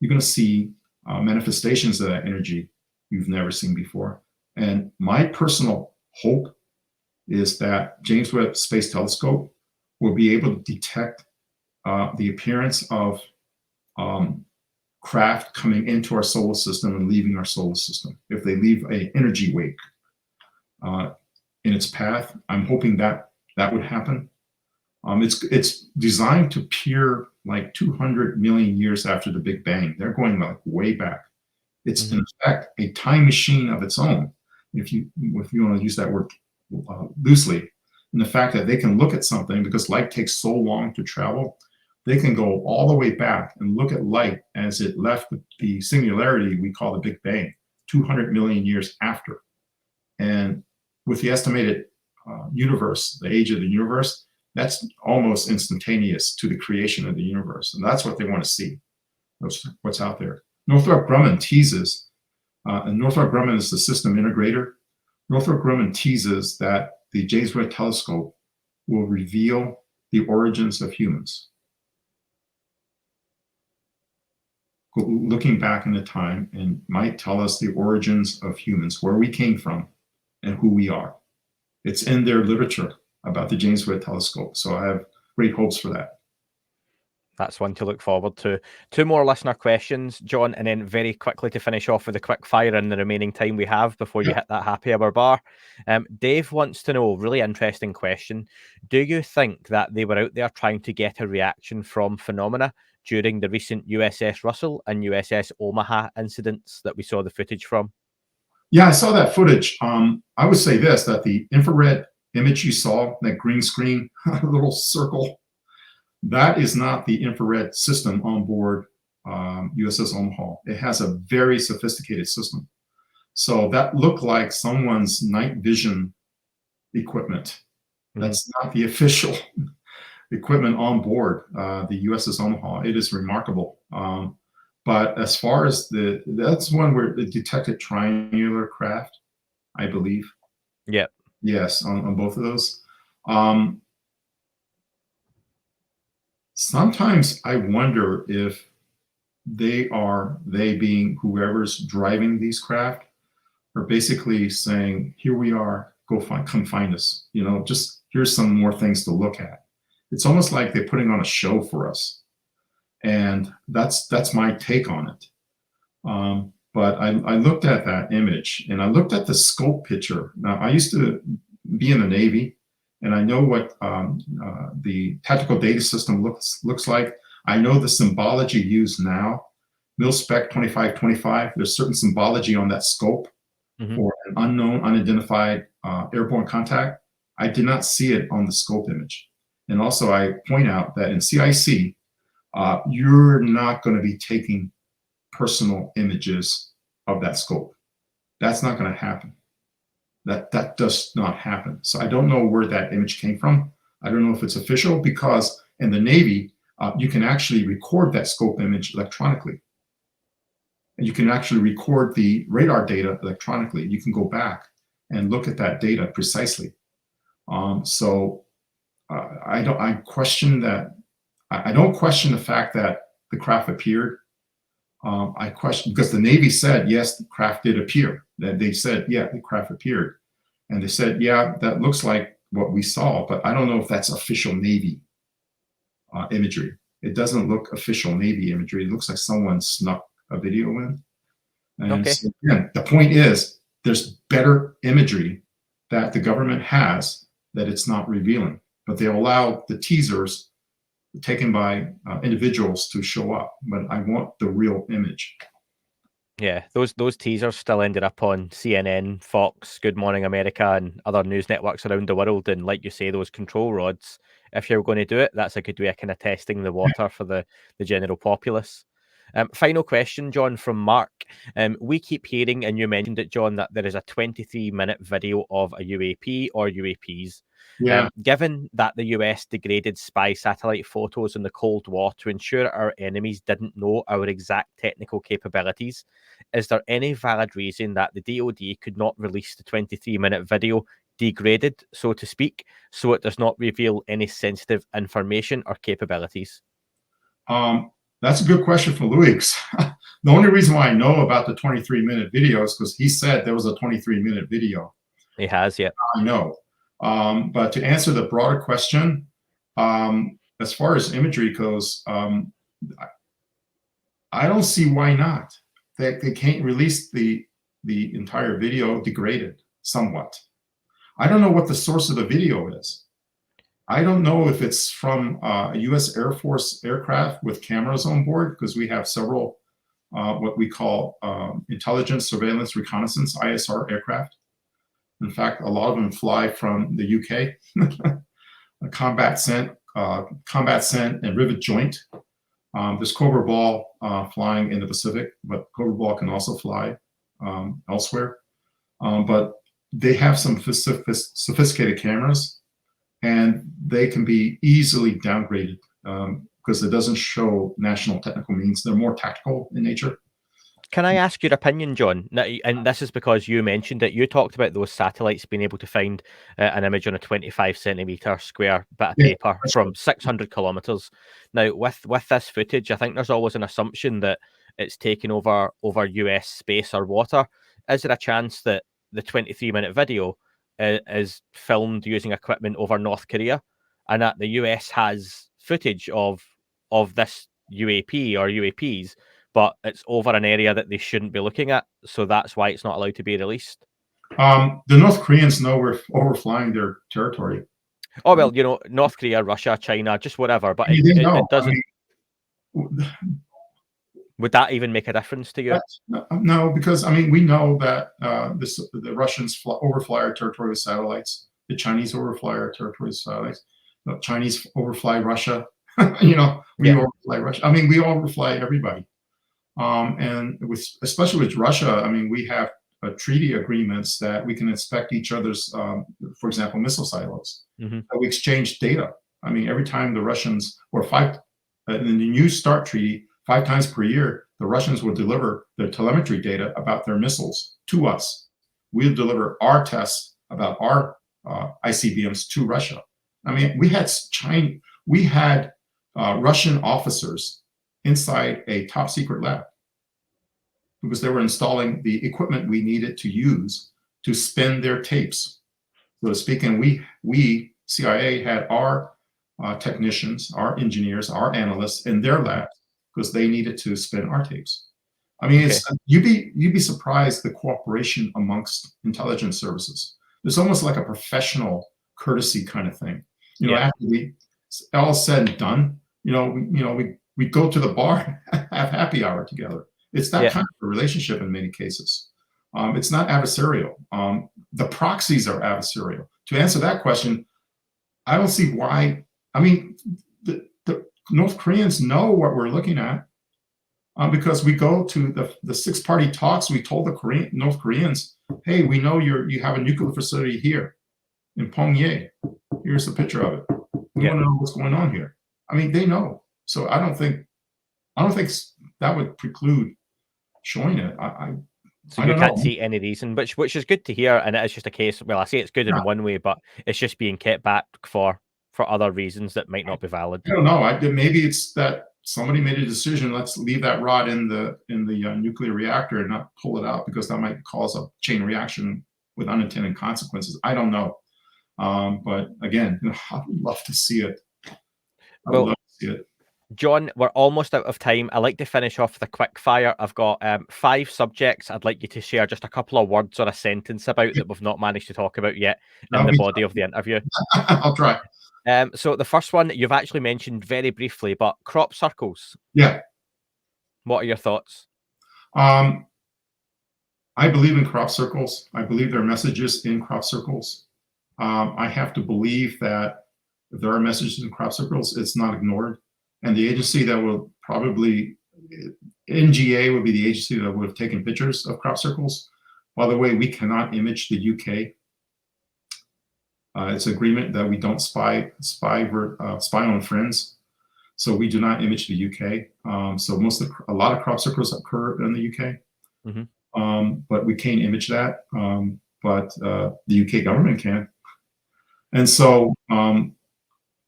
You're going to see manifestations of that energy you've never seen before. And my personal hope is that James Webb Space Telescope will be able to detect the appearance of craft coming into our solar system and leaving our solar system. If they leave an energy wake in its path, I'm hoping that that would happen. It's designed to peer like 200 million years after the Big Bang. They're going like way back. It's in fact a time machine of its own, if you want to use that word loosely. And the fact that they can look at something, because light takes so long to travel, they can go all the way back and look at light as it left the singularity we call the Big Bang, 200 million years after. And with the estimated universe, the age of the universe, that's almost instantaneous to the creation of the universe. And that's what they want to see. That's what's out there. Northrop Grumman teases, and Northrop Grumman is the system integrator. Northrop Grumman teases that the James Webb Telescope will reveal the origins of humans. Looking back in the time, and might tell us the origins of humans, where we came from and who we are. It's in their literature about the James Webb Telescope. So I have great hopes for that. That's one to look forward to. Two more listener questions, John, and then very quickly to finish off with the quick fire in the remaining time we have before you hit that happy hour bar. Dave wants to know, really interesting question. Do you think that they were out there trying to get a reaction from phenomena during the recent USS Russell and USS Omaha incidents that we saw the footage from? Yeah, I saw that footage. I would say this, that the infrared image you saw, that green screen, little circle, that is not the infrared system on board USS Omaha. It has a very sophisticated system. So that looked like someone's night vision equipment. That's not the official equipment on board the USS Omaha. It is remarkable. But as far as that's one where it detected triangular craft, I believe. Yeah. Yes, on both of those. Sometimes I wonder if they being whoever's driving these craft, are basically saying, here we are, come find us. You know, just here's some more things to look at. It's almost like they're putting on a show for us. And that's my take on it. But I looked at that image and I looked at the scope picture. Now, I used to be in the Navy, and I know what the tactical data system looks like. I know the symbology used now, mil-spec 2525. There's certain symbology on that scope for an unknown, unidentified airborne contact. I did not see it on the scope image. And also, I point out that in CIC, you're not going to be taking personal images of that scope. That's not going to happen. That does not happen. So I don't know where that image came from. I don't know if it's official, because in the Navy, you can actually record that scope image electronically. And you can actually record the radar data electronically. You can go back and look at that data precisely. So I question that. I don't question the fact that the craft appeared. I question, because the Navy said, yes, the craft did appear. That they said, yeah, the craft appeared. And they said, yeah, that looks like what we saw, but I don't know if that's official Navy imagery. It doesn't look official Navy imagery. It looks like someone snuck a video in. And so, again, the point is, there's better imagery that the government has that it's not revealing, but they allow the teasers taken by individuals to show up. But I want the real image. Yeah, those teasers still ended up on CNN, Fox, Good Morning America, and other news networks around the world. And like you say, those control rods, if you're going to do it, that's a good way of kind of testing the water for the general populace. Final question, John, from Mark. We keep hearing, and you mentioned it, John, that there is a 23-minute video of a UAP or UAPs. Yeah. Given that the US degraded spy satellite photos in the Cold War to ensure our enemies didn't know our exact technical capabilities, is there any valid reason that the DoD could not release the 23-minute video degraded, so to speak, so it does not reveal any sensitive information or capabilities? That's a good question for Louis. The only reason why I know about the 23-minute video is because he said there was a 23-minute video. He has, yeah. I know. But to answer the broader question, as far as imagery goes, I don't see why not. They can't release the entire video degraded somewhat. I don't know what the source of the video is. I don't know if it's from a U.S. Air Force aircraft with cameras on board, because we have several what we call intelligence, surveillance, reconnaissance, ISR aircraft. In fact, a lot of them fly from the UK. Combat Scent and Rivet Joint. There's Cobra Ball flying in the Pacific, but Cobra Ball can also fly elsewhere. But they have some sophisticated cameras, and they can be easily downgraded because it doesn't show national technical means. They're more tactical in nature. Can I ask your opinion, John? Now, and this is because you mentioned it. You talked about those satellites being able to find an image on a 25-centimeter square bit of paper from 600 kilometers. Now, with this footage, I think there's always an assumption that it's taken over US space or water. Is there a chance that the 23-minute video is filmed using equipment over North Korea, and that the US has footage of this UAP or UAPs, but it's over an area that they shouldn't be looking at, so that's why it's not allowed to be released? The North Koreans know we're overflying their territory. Oh, well, you know, North Korea, Russia, China, just whatever, but they know. It doesn't... I mean, would that even make a difference to you? No, because, I mean, we know that the Russians overfly our territory with satellites. The Chinese overfly our territory with satellites. The Chinese overfly Russia. We overfly Russia. I mean, we overfly everybody. And especially with Russia, I mean, we have treaty agreements that we can inspect each other's, for example, missile silos. Mm-hmm. We exchange data. I mean, every time the Russians in the New START treaty, 5 times per year, the Russians will deliver their telemetry data about their missiles to us. We'll deliver our tests about our ICBMs to Russia. I mean, we had Russian officers inside a top secret lab because they were installing the equipment we needed to use to spin their tapes, so to speak. And we CIA had our technicians, our engineers, our analysts in their labs because they needed to spin our tapes. I mean, it's you'd be surprised the cooperation amongst intelligence services. It's almost like a professional courtesy kind of thing. You know, after all said and done, we go to the bar and have happy hour together. It's that kind of a relationship in many cases. It's not adversarial. The proxies are adversarial. To answer that question, I don't see why. I mean, the North Koreans know what we're looking at because we go to the 6-party talks. We told the North Koreans, hey, we know you have a nuclear facility here in Pyongyang. Here's a picture of it. We want to know what's going on here. I mean, they know. So I don't think that would preclude showing it. So you can't see any reason, which is good to hear, and it is just a case. Well, I say it's good in one way, but it's just being kept back for other reasons that might not be valid. I don't know. Maybe it's that somebody made a decision. Let's leave that rod in the nuclear reactor and not pull it out because that might cause a chain reaction with unintended consequences. I don't know. But again, I would love to see it. John, we're almost out of time. I like to finish off the quick fire. I've got 5 subjects I'd like you to share just a couple of words or a sentence about that we've not managed to talk about yet in the body of the interview. I'll try. So the first one you've actually mentioned very briefly, but crop circles. Yeah. What are your thoughts? I believe in crop circles. I believe there are messages in crop circles. I have to believe that if there are messages in crop circles, it's not ignored. And the agency that will probably, NGA would be the agency that would have taken pictures of crop circles. By the way, we cannot image the UK. It's an agreement that we don't spy on friends. So we do not image the UK. So a lot of crop circles occur in the UK. Mm-hmm. But we can't image that. But the UK government can. And so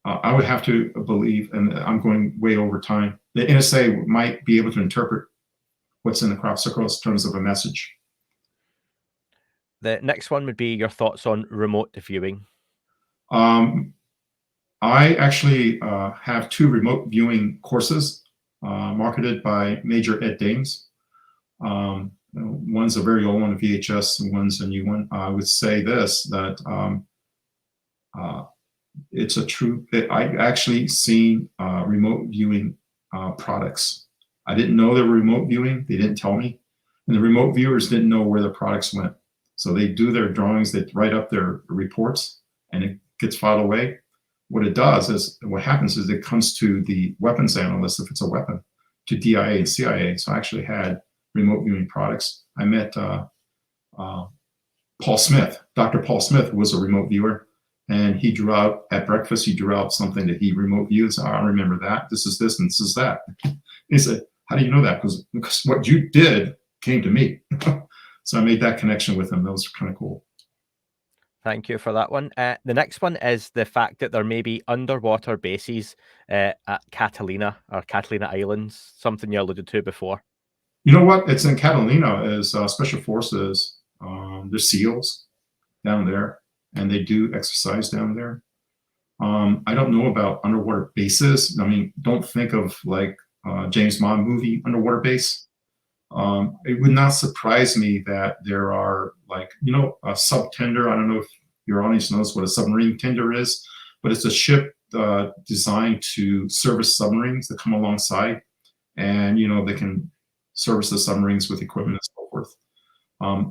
I would have to believe, and I'm going way over time, the NSA might be able to interpret what's in the crop circles in terms of a message. The next one would be your thoughts on remote viewing. I actually have 2 remote viewing courses marketed by Major Ed Dames. One's a very old one, VHS, and one's a new one. I would say this, that it's a true, I've actually seen remote viewing products. I didn't know they were remote viewing. They didn't tell me. And the remote viewers didn't know where the products went. So they do their drawings, they write up their reports, and it gets filed away. What it does is, what happens is it comes to the weapons analyst, if it's a weapon, to DIA and CIA. So I actually had remote viewing products. I met Paul Smith. Dr. Paul Smith was a remote viewer. And he drew out at breakfast, he drew out something that he remote viewed. So I remember that. This is this and this is that. He said, how do you know that? Because what you did came to me. So I made that connection with him. That was kind of cool. Thank you for that one. The next one is the fact that there may be underwater bases at Catalina or Catalina Islands, something you alluded to before. You know what? It's in Catalina is Special Forces. There's SEALs down there. And they do exercise down there. I don't know about underwater bases. I mean, don't think of like James Bond movie underwater base. It would not surprise me that there are like, a sub-tender. I don't know if your audience knows what a submarine tender is, but it's a ship designed to service submarines that come alongside. And, they can service the submarines with equipment and so forth.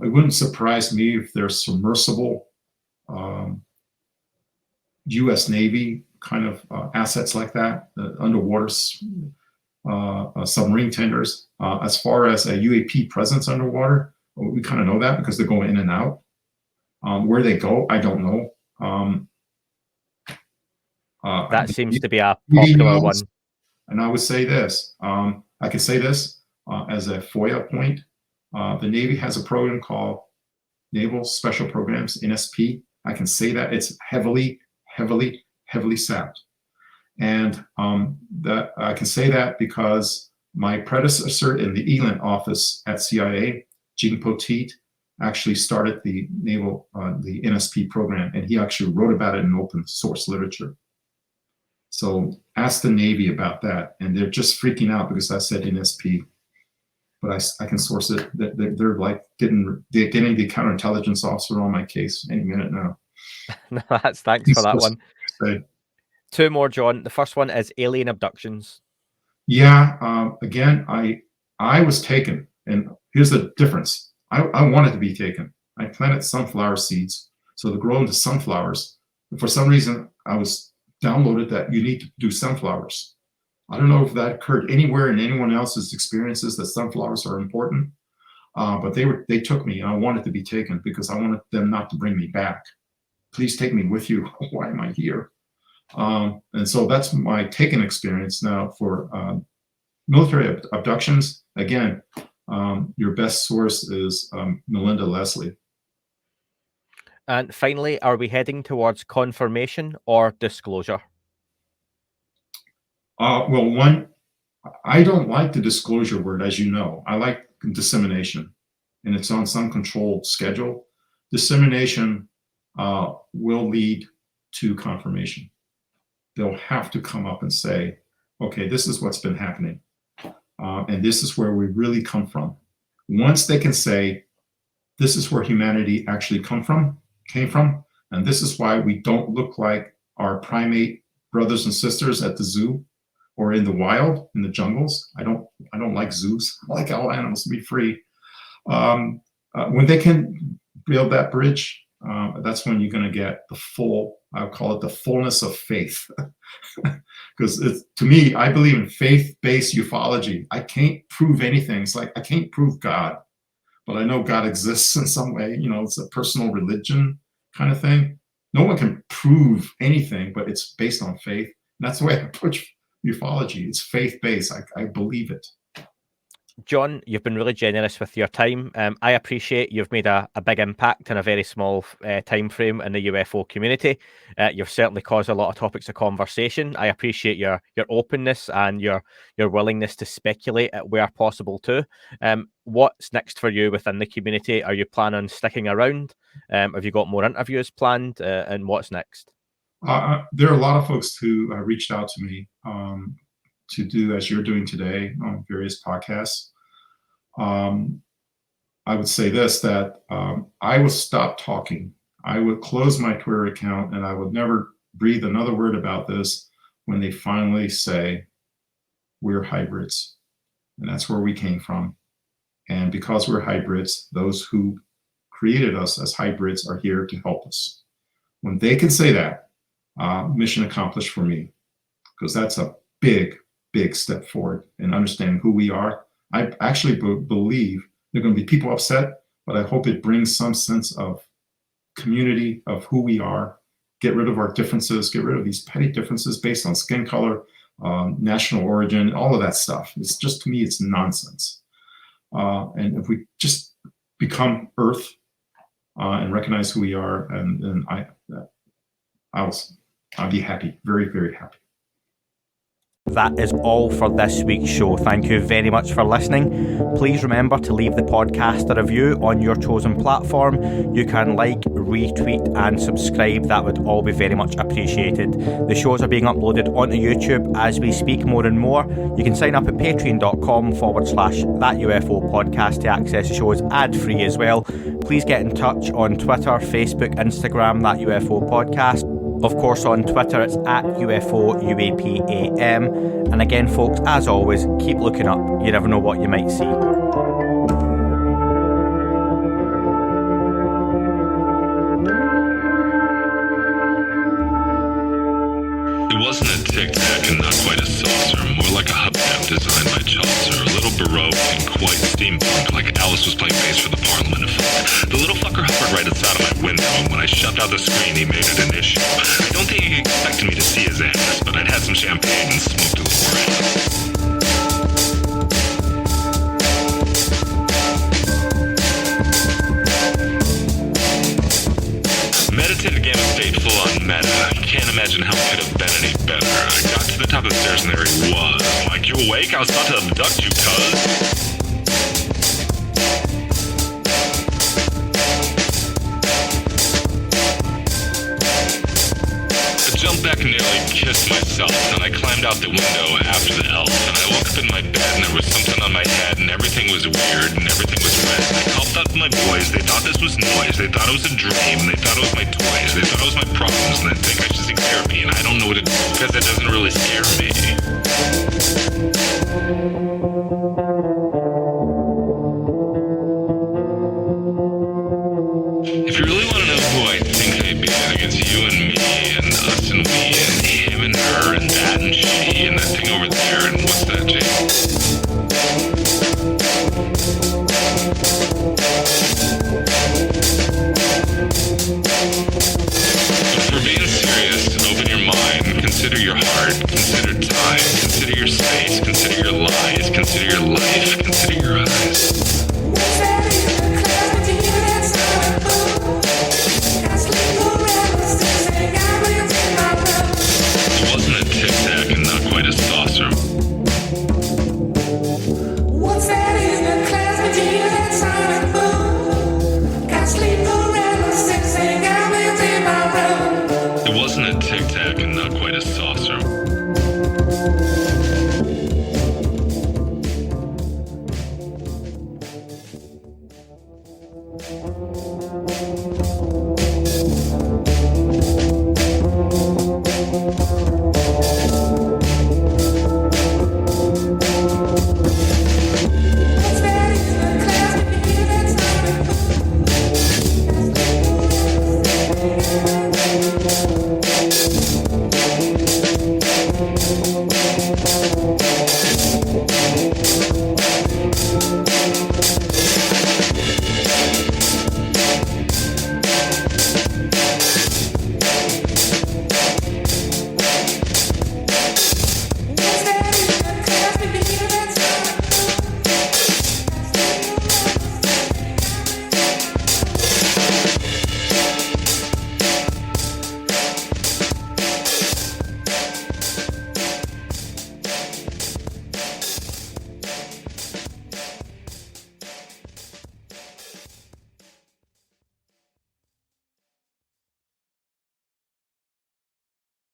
It wouldn't surprise me if there's submersible U.S. Navy kind of assets like that, underwater submarine tenders. As far as a UAP presence underwater, we kind of know that because they're going in and out. Where they go, I don't know. That seems to be a popular one. And I would say this, I can say this as a FOIA point. The Navy has a program called Naval Special Programs, NSP. I can say that it's heavily sapped. And that I can say that because my predecessor in the ELINT office at CIA, Gene Poteet, actually started the the NSP program, and he actually wrote about it in open source literature. So ask the Navy about that, and they're just freaking out because I said NSP, but I can source it. They're like getting the counterintelligence officer on my case any minute now. No, thanks for that one. Say. 2 more, John. The first one is alien abductions. Yeah, again, I was taken, and here's the difference. I wanted to be taken. I planted sunflower seeds, so to grow into sunflowers. And for some reason, I was downloaded that you need to do sunflowers. I don't know if that occurred anywhere in anyone else's experiences that sunflowers are important, but they took me, and I wanted to be taken because I wanted them not to bring me back. Please take me with you. Why am I here? And so that's my taken experience. Now for military abductions, again, your best source is Melinda Leslie. And finally, are we heading towards confirmation or disclosure? Well, one, I don't like the disclosure word, as you know. I like dissemination, and it's on some controlled schedule. Dissemination will lead to confirmation. They'll have to come up and say, okay, this is what's been happening. And this is where we really come from. Once they can say, this is where humanity actually came from, and this is why we don't look like our primate brothers and sisters at the zoo or in the wild, in the jungles. I don't like zoos. I like all animals to be free. When they can build that bridge, that's when you're going to get the full, I'll call it the fullness of faith. Because to me, I believe in faith-based ufology. I can't prove anything. It's like I can't prove God, but I know God exists in some way. You know, it's a personal religion kind of thing. No one can prove anything, but it's based on faith. And that's the way I approach ufology. It's faith-based. I believe it. John, you've been really generous with your time. I appreciate you've made a big impact in a very small time frame in the UFO community. You've certainly caused a lot of topics of conversation. I appreciate your openness and your willingness to speculate where possible too. What's next for you within the community? Are you planning on sticking around? Have you got more interviews planned? And what's next? There are a lot of folks who reached out to me to do as you're doing today on various podcasts. I would say this, that I would stop talking. I would close my Twitter account, and I would never breathe another word about this when they finally say we're hybrids. And that's where we came from. And because we're hybrids, those who created us as hybrids are here to help us. When they can say that, mission accomplished for me, because that's a big step forward in understanding who we are. I actually believe there are going to be people upset, but I hope it brings some sense of community of who we are, get rid of our differences, get rid of these petty differences based on skin color, national origin, all of that stuff. It's just, to me, it's nonsense. And if we just become Earth and recognize who we are, and I'll be happy, very, very happy. That is all for this week's show. Thank you very much for listening. Please remember to leave the podcast a review on your chosen platform. You can like, retweet and subscribe. That would all be very much appreciated. The shows are being uploaded onto YouTube as we speak more and more. You can sign up at patreon.com/thatUFO podcast to access the shows ad-free as well. Please get in touch on Twitter, Facebook, Instagram, That UFO Podcast. Of course, on Twitter, it's at UFO UAPAM. And again, folks, as always, keep looking up. You never know what you might see. It wasn't a tic-tac and not quite a saucer, more like a hubcap designed by Chaucer, a little baroque and quite steampunk, like Alice was playing bass for the Parliament of Folk. The little fucker hovered right outside of my window, and when I shoved out the screen, he made it an issue. I don't think he expected me to see his ass, but I'd had some champagne and smoked a little around. can't imagine how it could have been any better. I got to the top of the stairs and there he was. Like, you awake? I was about to abduct you, cuz. Jumped back and nearly kissed myself, and I climbed out the window after the elf, and I woke up in my bed, and there was something on my head, and everything was weird, and everything was red. I called out to my boys. They thought this was noise. They thought it was a dream. They thought it was my toys. They thought it was my problems, and they think I should seek therapy, and I don't know what to do, because it doesn't really scare me. If you really want to know who I think I be, I think it's you and me, and us and we, and him and her, and that and she, and that thing over there, and what's that, Jake? But if we're being serious, open your mind, consider your heart, consider time, consider your space, consider your lies, consider your life, consider your eyes. It wasn't a tic tac and not quite a saucer. What's that in the class between that sun and moon? Got sleep paralysis and goblins in my room. It wasn't a tic tac and not quite a saucer.